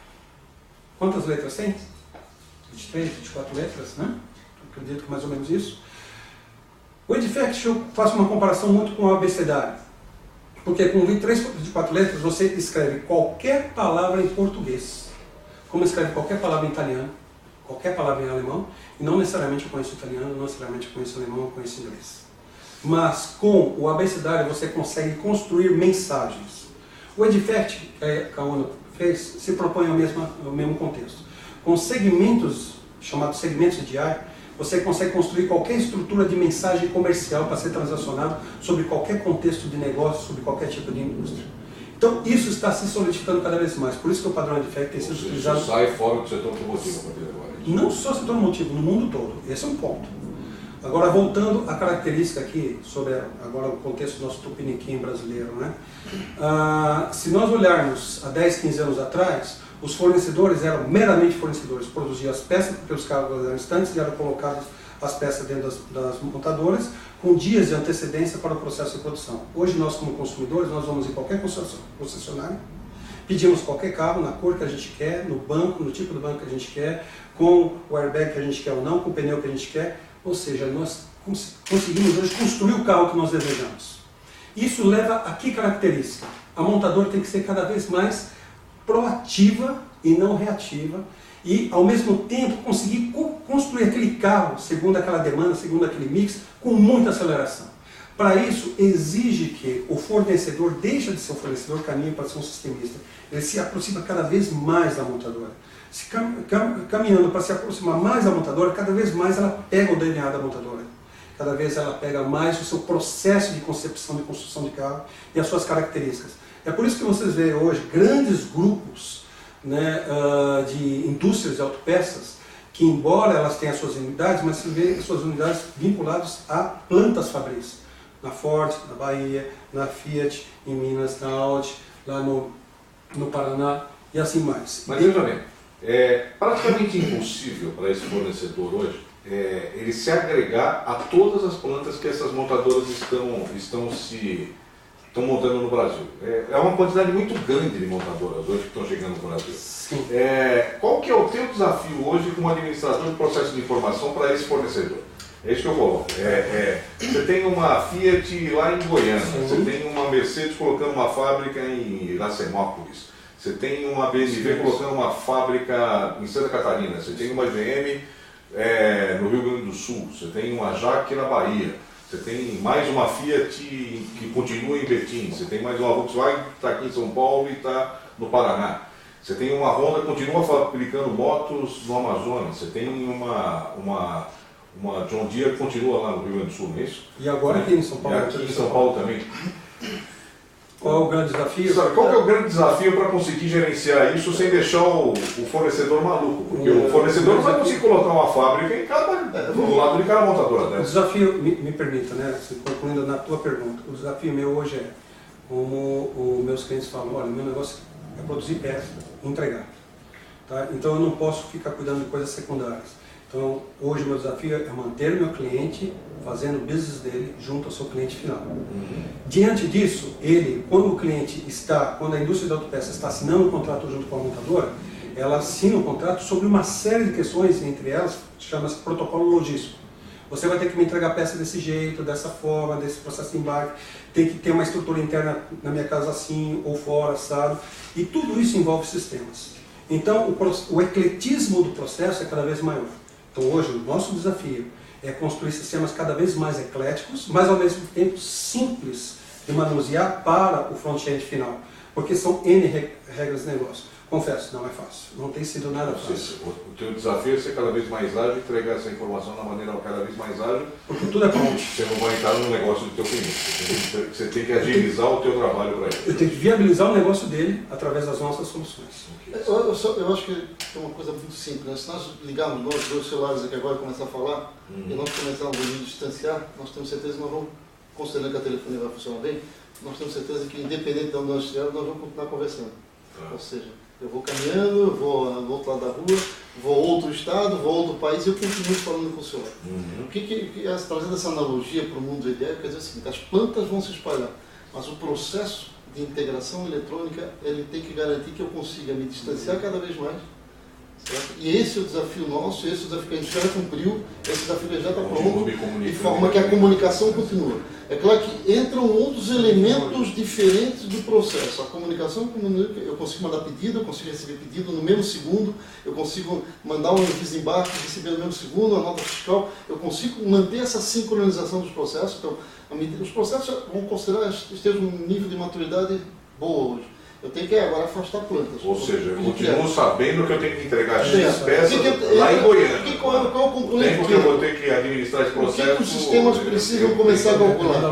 quantas letras tem? 23, 24 letras, né? Acredito que mais ou menos isso. O EDIFACT, eu faço uma comparação muito com o abecedário. Porque com 23, 24 letras você escreve qualquer palavra em português, como escreve qualquer palavra em italiano, qualquer palavra em alemão, e não necessariamente eu conheço italiano, não necessariamente eu conheço alemão, eu conheço inglês. Mas com o abecedário você consegue construir mensagens. O EDIFACT, que a ONU fez, se propõe ao mesmo contexto. Com segmentos, chamados segmentos de EDI, você consegue construir qualquer estrutura de mensagem comercial para ser transacionado sobre qualquer contexto de negócio, sobre qualquer tipo de indústria. Então, isso está se solidificando cada vez mais. Por isso que o padrão EDIFACT tem sido utilizado... Isso sai fora do setor automotivo a partir de agora. Não só setor automotivo, no mundo todo. Esse é um ponto. Agora, voltando à característica aqui, sobre agora o contexto do nosso tupiniquim brasileiro, né? Se nós olharmos há 10, 15 anos atrás, os fornecedores eram meramente fornecedores, produziam as peças porque os carros eram instantes e eram colocadas as peças dentro das montadoras com dias de antecedência para o processo de produção. Hoje nós, como consumidores, nós vamos em qualquer concessionária, pedimos qualquer carro na cor que a gente quer, no banco, no tipo de banco que a gente quer, com o airbag que a gente quer ou não, com o pneu que a gente quer, ou seja, nós conseguimos hoje construir o carro que nós desejamos. Isso leva a que característica? A montadora tem que ser cada vez mais proativa e não reativa e, ao mesmo tempo, conseguir construir aquele carro segundo aquela demanda, segundo aquele mix, com muita aceleração. Para isso, exige que o fornecedor deixe de ser um fornecedor, caminhe para ser um sistemista. Ele se aproxima cada vez mais da montadora. Caminhando para se aproximar mais da montadora, cada vez mais ela pega o DNA da montadora. Cada vez ela pega mais o seu processo de concepção e construção de carro e as suas características. É por isso que vocês veem hoje grandes grupos, né, de indústrias de autopeças, que embora elas tenham as suas unidades, mas se vê as suas unidades vinculadas a plantas fabris. Na Ford, na Bahia, na Fiat, em Minas, na Audi, lá no Paraná e assim mais. Mas veja bem, é praticamente impossível para esse fornecedor hoje ele se agregar a todas as plantas que essas montadoras estão montando no Brasil. É uma quantidade muito grande de montadoras hoje que estão chegando no Brasil. Qual que é o teu desafio hoje como administrador de processo de informação para esse fornecedor? É isso que eu coloco. Você tem uma Fiat lá em Goiânia, você tem uma Mercedes colocando uma fábrica em Iracemápolis, você tem uma BMW colocando uma fábrica em Santa Catarina, você tem uma GM no Rio Grande do Sul, você tem uma Jaque na Bahia, você tem mais uma Fiat que continua em Betim, você tem mais uma Volkswagen que está aqui em São Paulo e está no Paraná. Você tem uma Honda que continua fabricando motos no Amazonas, você tem uma John Deere que continua lá no Rio Grande do Sul, não é isso? E agora aqui em São Paulo. E aqui em São Paulo também. Qual é o grande desafio? Qual é o grande desafio para conseguir gerenciar isso sem deixar o fornecedor maluco? Porque o fornecedor não vai conseguir colocar uma fábrica do lado de cada montadora dessa. O desafio, me permita, né, concluindo na tua pergunta, o desafio meu hoje é, como os meus clientes falam, olha, meu negócio é produzir peça e entregar. Tá? Então eu não posso ficar cuidando de coisas secundárias. Então, hoje o meu desafio é manter o meu cliente fazendo o business dele junto ao seu cliente final. Diante disso, quando a indústria de autopeças está assinando um contrato junto com a montadora, ela assina um contrato sobre uma série de questões, entre elas, chama-se protocolo logístico. Você vai ter que me entregar a peça desse jeito, dessa forma, desse processo de embarque, tem que ter uma estrutura interna na minha casa assim, ou fora, assado, e tudo isso envolve sistemas. Então, o ecletismo do processo é cada vez maior. Então hoje o nosso desafio é construir sistemas cada vez mais ecléticos, mas ao mesmo tempo simples de manusear para o front-end final, porque são N regras de negócio. Confesso, não é fácil, não tem sido nada fácil. O teu desafio é ser cada vez mais ágil e entregar essa informação da maneira cada vez mais ágil. Porque tudo é pronto. Você não vai entrar no negócio do teu cliente, você tem que agilizar o teu trabalho para ele. Eu tenho que viabilizar o negócio dele através das nossas soluções. Eu acho que é uma coisa muito simples, né? Se nós ligarmos nós dois celulares aqui agora e começar a falar, e nós começarmos a nos distanciar, nós temos certeza que nós vamos, considerando que a telefonia vai funcionar bem, nós temos certeza que independente de onde nós estivermos, nós vamos continuar conversando. Ou seja, eu vou caminhando, eu vou ao outro lado da rua, vou a outro estado, vou a outro país e eu continuo falando com o senhor. Trazendo essa analogia para o mundo ideal, quer dizer o seguinte, as plantas vão se espalhar, mas o processo de integração eletrônica, ele tem que garantir que eu consiga me distanciar cada vez mais, Certo? E esse é o desafio nosso, esse é o desafio que a gente já cumpriu, esse desafio que já está pronto, de forma que a comunicação continua. É claro que entram outros elementos diferentes do processo. A comunicação, eu consigo mandar pedido, eu consigo receber pedido no mesmo segundo, eu consigo mandar um desembarque e receber no mesmo segundo, a nota fiscal, eu consigo manter essa sincronização dos processos. Então, os processos vão considerar que estejam num nível de maturidade boa hoje. Eu tenho que agora afastar plantas. Ou seja, eu continuo sabendo que eu tenho que entregar X peças lá em Goiânia. Qual é o componente? O tempo que eu vou ter que administrar esse processo. O que os sistemas precisam começar a calcular?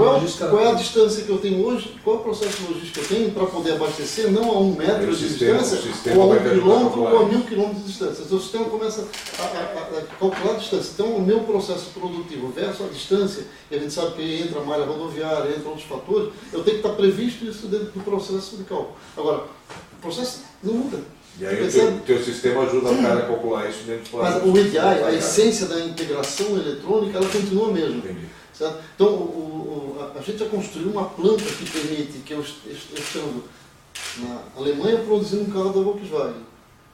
Qual é a distância que eu tenho hoje? Qual é o processo logístico que eu tenho para poder abastecer, não a 1 metro de distância, ou a 1 quilômetro, ou a 1000 quilômetros de distância. Então o sistema começa a calcular a distância. Então o meu processo produtivo versus a distância, e a gente sabe que entra a malha rodoviária, entra outros fatores, eu tenho que estar previsto isso dentro do processo de cálculo. Agora, o processo não muda. E aí o teu sistema ajuda o cara a calcular isso dentro do processo. Mas o EDI, a essência da integração eletrônica, ela continua mesmo. Entendi. Certo? Então, a gente já construiu uma planta que permite, que eu chamo na Alemanha produzindo um carro da Volkswagen.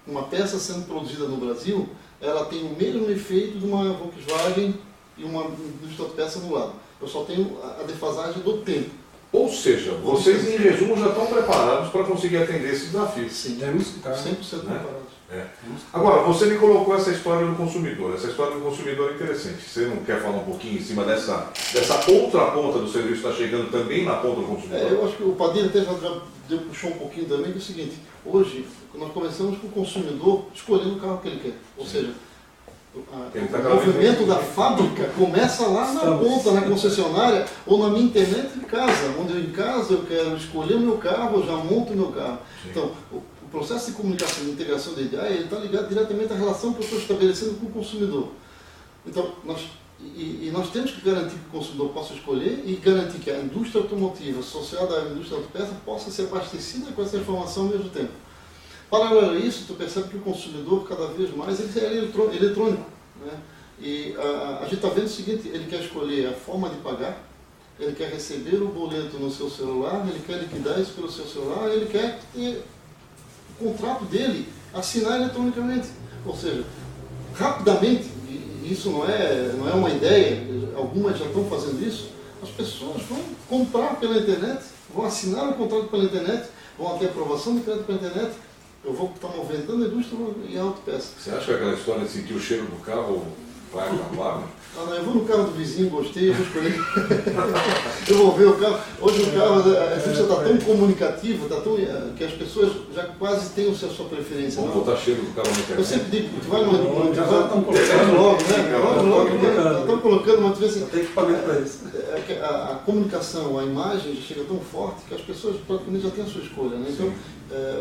Uma peça sendo produzida no Brasil, ela tem o mesmo efeito de uma Volkswagen e uma indústria de peça no lado. Eu só tenho a defasagem do tempo. Ou seja, vocês em resumo já estão preparados para conseguir atender esse desafio. Sim, 100% preparados. Agora, você me colocou essa história do consumidor. Essa história do consumidor é interessante. Você não quer falar um pouquinho em cima dessa outra ponta do serviço que está chegando também na ponta do consumidor? Eu acho que o Padilha até já puxou um pouquinho também, que é o seguinte: hoje nós começamos com o consumidor escolhendo o carro que ele quer. Ou seja, o movimento da fábrica começa lá na ponta, na concessionária ou na minha internet de casa, onde eu em casa eu quero escolher o meu carro, eu já monto o meu carro. Sim. Então, o processo de comunicação e integração da EDI, ele está ligado diretamente à relação que eu estou estabelecendo com o consumidor. Então, nós temos que garantir que o consumidor possa escolher e garantir que a indústria automotiva associada à indústria autopeça possa ser abastecida com essa informação ao mesmo tempo. Paralelo a isso, tu percebe que o consumidor, cada vez mais, ele é eletrônico. Né? E a gente está vendo o seguinte: ele quer escolher a forma de pagar, ele quer receber o boleto no seu celular, ele quer liquidar isso pelo seu celular, ele quer ter o contrato dele assinar eletronicamente. Ou seja, rapidamente, e isso não é uma ideia, algumas já estão fazendo isso, as pessoas vão comprar pela internet, vão assinar o contrato pela internet, vão ter aprovação de crédito pela internet. Eu vou estar movimentando a indústria em autopeça. Você acha que aquela história de sentir o cheiro do carro vai acabar? Não, eu vou no carro do vizinho, gostei, eu vou escolher. Eu vou ver o carro. Hoje o carro, a indústria está tão comunicativa, está tão, que as pessoas já quase têm a sua preferência. Vamos botar cheiro do carro na internet. Eu sempre digo, tu vai no. Já estão colocando logo, né? Logo, estão colocando uma diferença. Tem equipamento para isso. A comunicação, a imagem já chega tão forte que as pessoas praticamente já têm a sua escolha. Né? Então,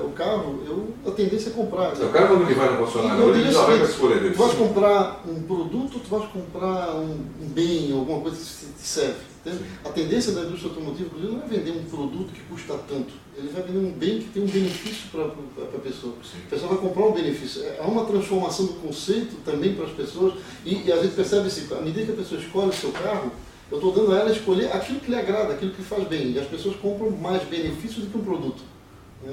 o carro, a tendência é comprar. O cara, quando ele vai no concessionário, ele já vai para escolher dele. Tu vais comprar um produto, tu vais comprar um bem, alguma coisa que te serve. A tendência da indústria automotiva, inclusive, não é vender um produto que custa tanto. Ele vai vender um bem que tem um benefício para a pessoa. Sim. A pessoa vai comprar um benefício. Há uma transformação do conceito também para as pessoas e a gente percebe assim, à medida que a pessoa escolhe o seu carro, eu estou dando a ela escolher aquilo que lhe agrada, aquilo que faz bem. E as pessoas compram mais benefícios do que um produto.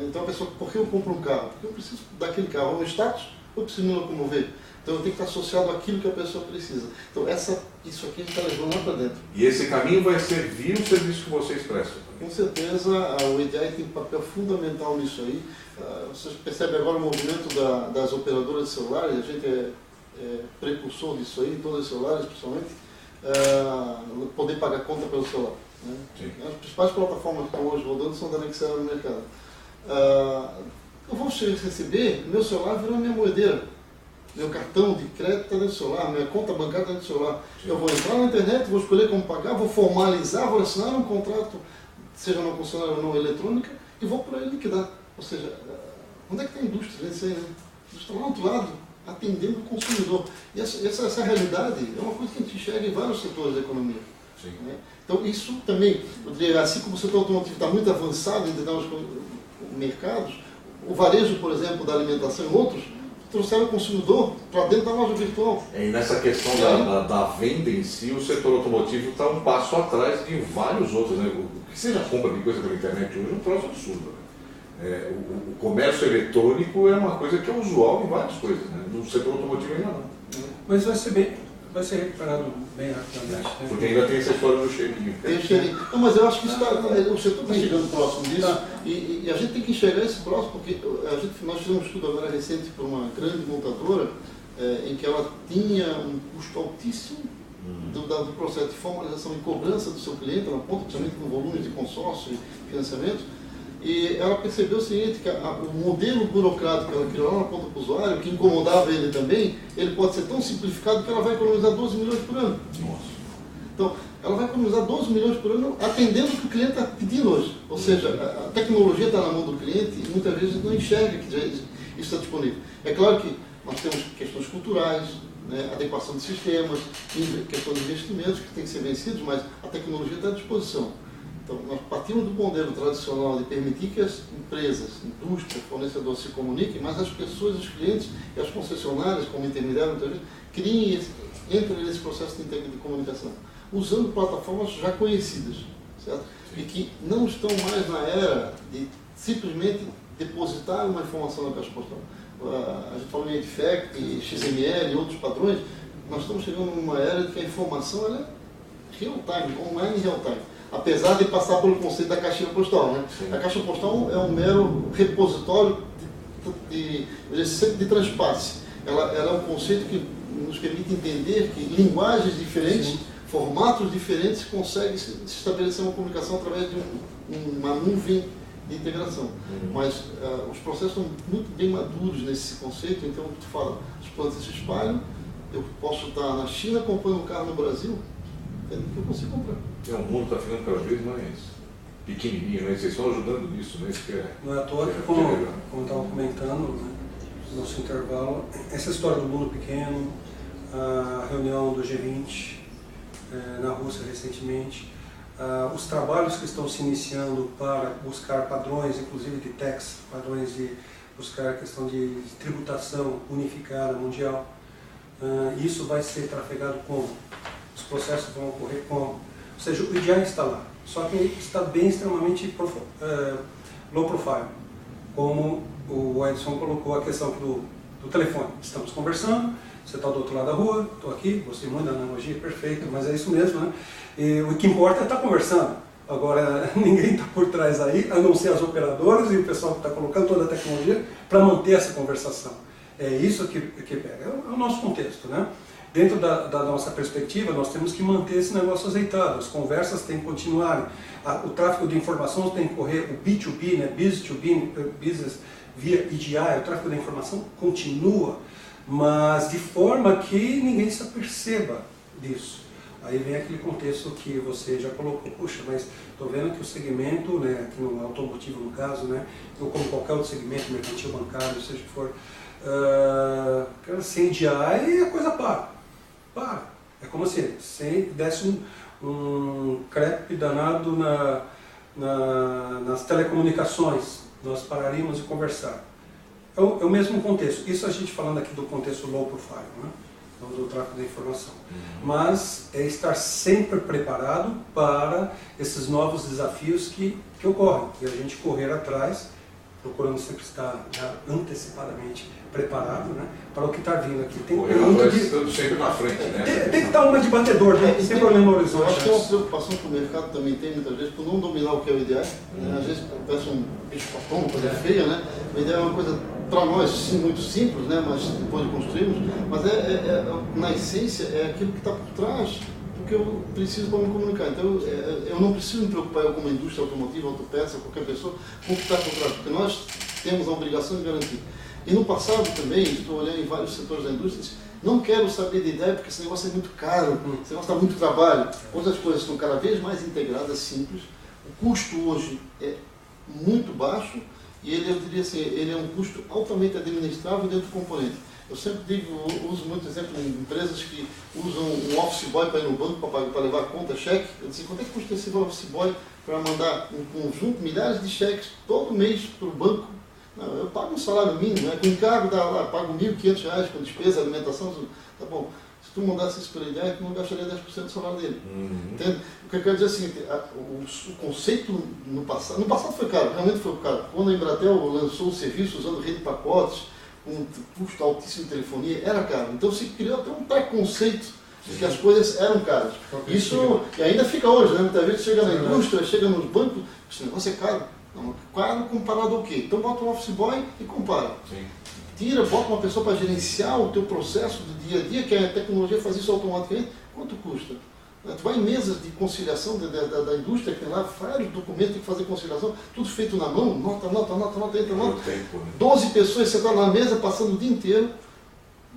Então a pessoa, por que eu compro um carro? Porque eu preciso daquele carro. É um status, eu preciso me locomover. Então eu tenho que estar associado àquilo que a pessoa precisa. Então isso aqui a gente está levando lá para dentro. E esse caminho vai servir o serviço que vocês prestam? Com certeza, o EDI tem um papel fundamental nisso aí. Vocês percebem agora o movimento das operadoras de celulares, a gente é precursor disso aí, todas as celulares principalmente, poder pagar conta pelo celular. Né? As principais plataformas que estão hoje rodando são da Nexera no mercado. Eu vou receber, meu celular virou minha moedeira. Meu cartão de crédito está dentro do celular, minha conta bancária está dentro do celular. Sim. Eu vou entrar na internet, vou escolher como pagar, vou formalizar, vou assinar um contrato, seja numa concessionária ou não eletrônica, e vou por aí liquidar. Ou seja, onde é que tem a indústria? Isso aí, né? A indústria lá do outro lado, atendendo o consumidor. E essa realidade é uma coisa que a gente enxerga em vários setores da economia. Né? Então isso também, assim como o setor automotivo está muito avançado em determinados mercados, o varejo, por exemplo, da alimentação e outros, trouxeram o consumidor para dentro da loja virtual. E nessa questão da venda em si, o setor automotivo está um passo atrás de vários outros. Né? O que seja compra de coisa pela internet hoje é um troço absurdo. Né? O comércio eletrônico é uma coisa que é usual em várias coisas, né? No setor automotivo ainda não. Mas vai ser recuperado bem rapidamente. Né? Porque ainda tem essa história do cheirinho. Tem o cheirinho. Não, mas eu acho que o setor está chegando próximo disso, e a gente tem que enxergar esse próximo, porque nós fizemos um estudo agora recente para uma grande montadora, em que ela tinha um custo altíssimo do processo de formalização e cobrança do seu cliente, ela aponta principalmente com volumes de consórcio e financiamento, e ela percebeu o seguinte, que o modelo burocrático que ela criou lá na ponta para o usuário, que incomodava ele também, ele pode ser tão simplificado que ela vai economizar 12 milhões por ano. Nossa. Então, ela vai economizar 12 milhões por ano atendendo o que o cliente está pedindo hoje. Ou seja, a tecnologia está na mão do cliente e muitas vezes não enxerga que isso está disponível. É claro que nós temos questões culturais, né, adequação de sistemas, questão de investimentos que têm que ser vencidos, mas a tecnologia está à disposição. Então, nós partimos do modelo tradicional de permitir que as empresas, indústrias, fornecedores se comuniquem, mas as pessoas, os clientes e as concessionárias, como intermediários, entrem nesse processo de comunicação, usando plataformas já conhecidas, certo? E que não estão mais na era de simplesmente depositar uma informação na caixa postal. A gente falou em EDFACT, XML e outros padrões, nós estamos chegando numa era de que a informação ela é real-time, online e real-time. Apesar de passar pelo conceito da caixinha postal, né? A caixa postal é um mero repositório de transpasse. Ela é um conceito que nos permite entender que linguagens diferentes, formatos diferentes, conseguem se estabelecer uma comunicação através de uma nuvem de integração. Mas os processos estão muito bem maduros nesse conceito, então tu fala, os produtos se espalham, eu posso estar na China comprando um carro no Brasil, que eu consigo comprar. O mundo está ficando cada vez mais pequenininho, né? Vocês estão ajudando nisso, né? Isso que não é à toa que, como estava comentando, né, no nosso intervalo, essa história do mundo pequeno, a reunião do G20 na Rússia recentemente, os trabalhos que estão se iniciando para buscar padrões, inclusive de tax, padrões de buscar a questão de tributação unificada mundial, isso vai ser trafegado como? Os processos vão ocorrer como? Ou seja, o IDI está lá, só que está bem extremamente low profile, como o Edson colocou a questão do telefone. Estamos conversando, você está do outro lado da rua, estou aqui, gostei muito da analogia, perfeita, mas é isso mesmo, né? E o que importa é estar conversando. Agora, ninguém está por trás aí, a não ser as operadoras e o pessoal que está colocando toda a tecnologia para manter essa conversação. É isso que pega, é o nosso contexto, né? Dentro da nossa perspectiva, nós temos que manter esse negócio azeitado, as conversas têm que continuar, o tráfego de informação tem que correr, o B2B, né, business via EDI, o tráfego de informação continua, mas de forma que ninguém se aperceba disso. Aí vem aquele contexto que você já colocou, puxa, mas estou vendo que o segmento, né, aqui no automotivo no caso, né, ou como qualquer outro segmento, mercantil, bancário, seja o que for, sem EDI a coisa para. É como se desse um crepe danado nas telecomunicações, nós pararíamos de conversar. É o mesmo contexto, isso a gente falando aqui do contexto low profile, né? Do tráfego da informação. Mas é estar sempre preparado para esses novos desafios que ocorrem, e a gente correr atrás, procurando sempre estar já antecipadamente preparado, né, para o que está vindo aqui. Tem estando sempre na frente, né? Tem que estar uma de batedor, né? Sempre olhando no horizonte. Eu acho que é uma preocupação que o mercado também tem muitas vezes por não dominar o que é o IDI. Né? Às vezes parece um bicho-papão, uma coisa feia, né? O IDI é uma coisa, para nós, sim, muito simples, né? Mas depois de construirmos, mas na essência é aquilo que está por trás do que eu preciso para me comunicar. Então eu não preciso me preocupar, eu como indústria automotiva, autopeça, qualquer pessoa, com o que está por trás, porque nós temos a obrigação de garantir. E no passado também, estou olhando em vários setores da indústria, não quero saber de ideia porque esse negócio é muito caro, esse negócio dá muito trabalho. Hoje as coisas estão cada vez mais integradas, simples, o custo hoje é muito baixo e ele, eu diria assim, ele é um custo altamente administrável dentro do componente. Eu sempre digo, uso muito exemplo em empresas que usam um office boy para ir no banco para levar conta, cheque. Eu disse, quanto é que custa esse office boy para mandar um conjunto, milhares de cheques todo mês para o banco Não, eu pago um salário mínimo, né? Com encargo, pago R$1.500 com despesa, alimentação, tá bom. Se tu mudasse isso para ele, tu não gastaria 10% do salário dele. Entende? O que eu quero dizer é o seguinte, o conceito no passado foi caro, realmente foi caro. Quando a Embratel lançou o serviço usando rede de pacotes, com custo altíssimo de telefonia, era caro. Então se criou até um preconceito de que as coisas eram caras. Isso, e ainda fica hoje, né? Muitas vezes chega na indústria, chega nos bancos, esse negócio é caro. Não, caro comparado ao quê? Então bota um office boy e compara. Sim. Tira, bota uma pessoa para gerenciar o teu processo do dia a dia, que a tecnologia faz isso automaticamente, quanto custa? Tu vai em mesas de conciliação da indústria, que tem lá vários documentos, tem que fazer conciliação, tudo feito na mão, nota, entra nota. 12 pessoas sentadas na mesa, passando o dia inteiro.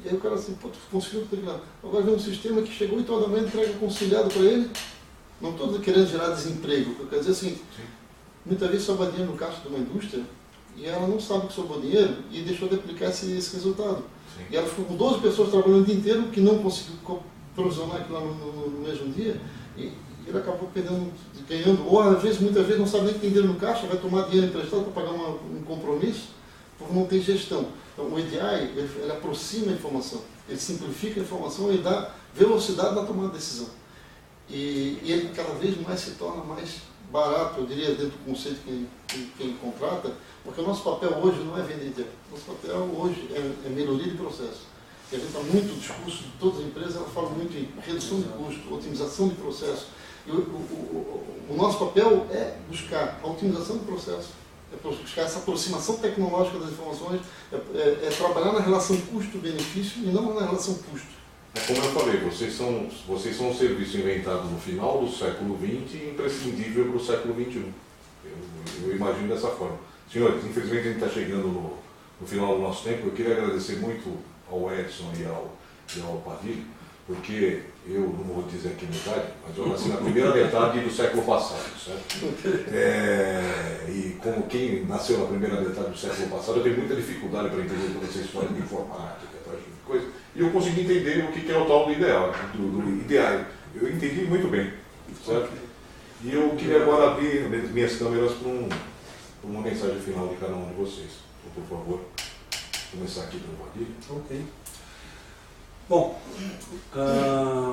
E aí o cara assim, pô, tu conseguiu tudo lá. Agora vem um sistema que chegou 8 horas da manhã, entrega conciliado para ele. Não estou querendo gerar desemprego, eu quero dizer assim, muitas vezes sobra dinheiro no caixa de uma indústria e ela não sabe que sobrou dinheiro e deixou de aplicar esse resultado. Sim. E ela ficou com 12 pessoas trabalhando o dia inteiro que não conseguiu provisionar aquilo lá no mesmo dia e ele acabou ganhando, ou às vezes, muitas vezes não sabe nem que tem dinheiro no caixa, vai tomar dinheiro emprestado para pagar um compromisso, porque não tem gestão. Então o EDI, ele aproxima a informação, ele simplifica a informação e dá velocidade na tomada de decisão. E ele cada vez mais se torna mais barato, eu diria, dentro do conceito que quem contrata, porque o nosso papel hoje não é vender EDI, nosso papel hoje é melhoria de processo. E a gente está muito, o discurso de todas as empresas, ela fala muito em redução de custo, otimização de processo. E o nosso papel é buscar a otimização do processo, é buscar essa aproximação tecnológica das informações, é trabalhar na relação custo-benefício e não na relação custo. Como eu falei, vocês são um serviço inventado no final do século XX e imprescindível para o século XXI. Eu imagino dessa forma. Senhores, infelizmente a gente está chegando no final do nosso tempo. Eu queria agradecer muito ao Edson e ao Padilha, porque eu não vou dizer aqui na idade, mas eu nasci na primeira metade do século passado, certo? E como quem nasceu na primeira metade do século passado, eu tenho muita dificuldade para entender toda essa história de informática, coisa. E eu consegui entender o que é o tal do ideal, do ideário. Eu entendi muito bem, certo? E eu queria agora abrir minhas câmeras para uma mensagem final de cada um de vocês. Então, por favor, começar aqui pelo Padilha. Ok. Bom,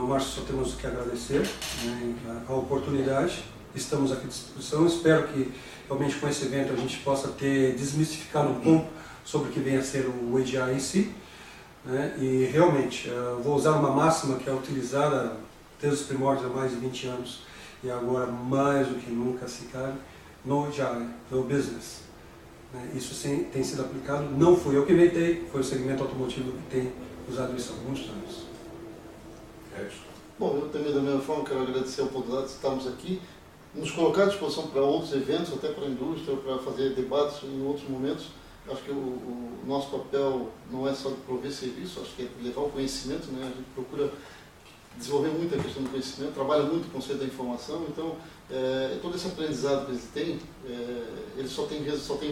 Márcio, só temos que agradecer, né, a oportunidade. Estamos aqui à disposição. Espero que realmente com esse evento a gente possa ter desmistificado um pouco sobre o que vem a ser o EDI em si. Né? E realmente, vou usar uma máxima que é utilizada desde os primórdios há mais de 20 anos e agora mais do que nunca se cabe, no EDI, no business. Né? Isso tem sido aplicado, não fui eu que inventei, foi o segmento automotivo que tem usado isso há muitos anos. Bom, eu também da mesma forma quero agradecer a oportunidade de estarmos aqui, nos colocar à disposição para outros eventos, até para a indústria, para fazer debates em outros momentos. Acho que o nosso papel não é só de prover serviço, acho que é levar o conhecimento, né? A gente procura desenvolver muito a questão do conhecimento, trabalha muito o conceito da informação, então todo esse aprendizado que eles têm, ele só tem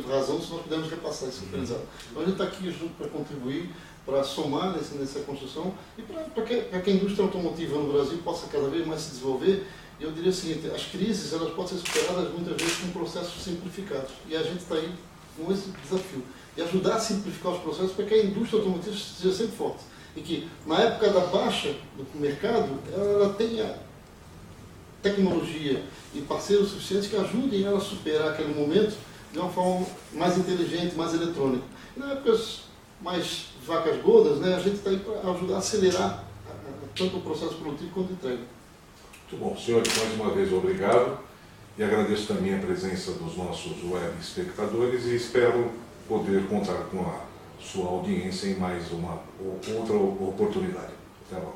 razão se nós pudermos repassar esse aprendizado. Então a gente está aqui junto para contribuir, para somar nessa construção e para que a indústria automotiva no Brasil possa cada vez mais se desenvolver. E eu diria o seguinte, as crises elas podem ser superadas muitas vezes com processos simplificados e a gente está aí com esse desafio de ajudar a simplificar os processos para que a indústria automotiva seja sempre forte e que na época da baixa do mercado ela tenha tecnologia e parceiros suficientes que ajudem ela a superar aquele momento de uma forma mais inteligente, mais eletrônica. E na época mais vacas gordas, né, a gente está aí para ajudar a acelerar tanto o processo produtivo quanto a entrega. Muito bom, senhores, mais uma vez obrigado e agradeço também a presença dos nossos web espectadores e espero poder contar com a sua audiência em mais uma outra oportunidade. Até logo.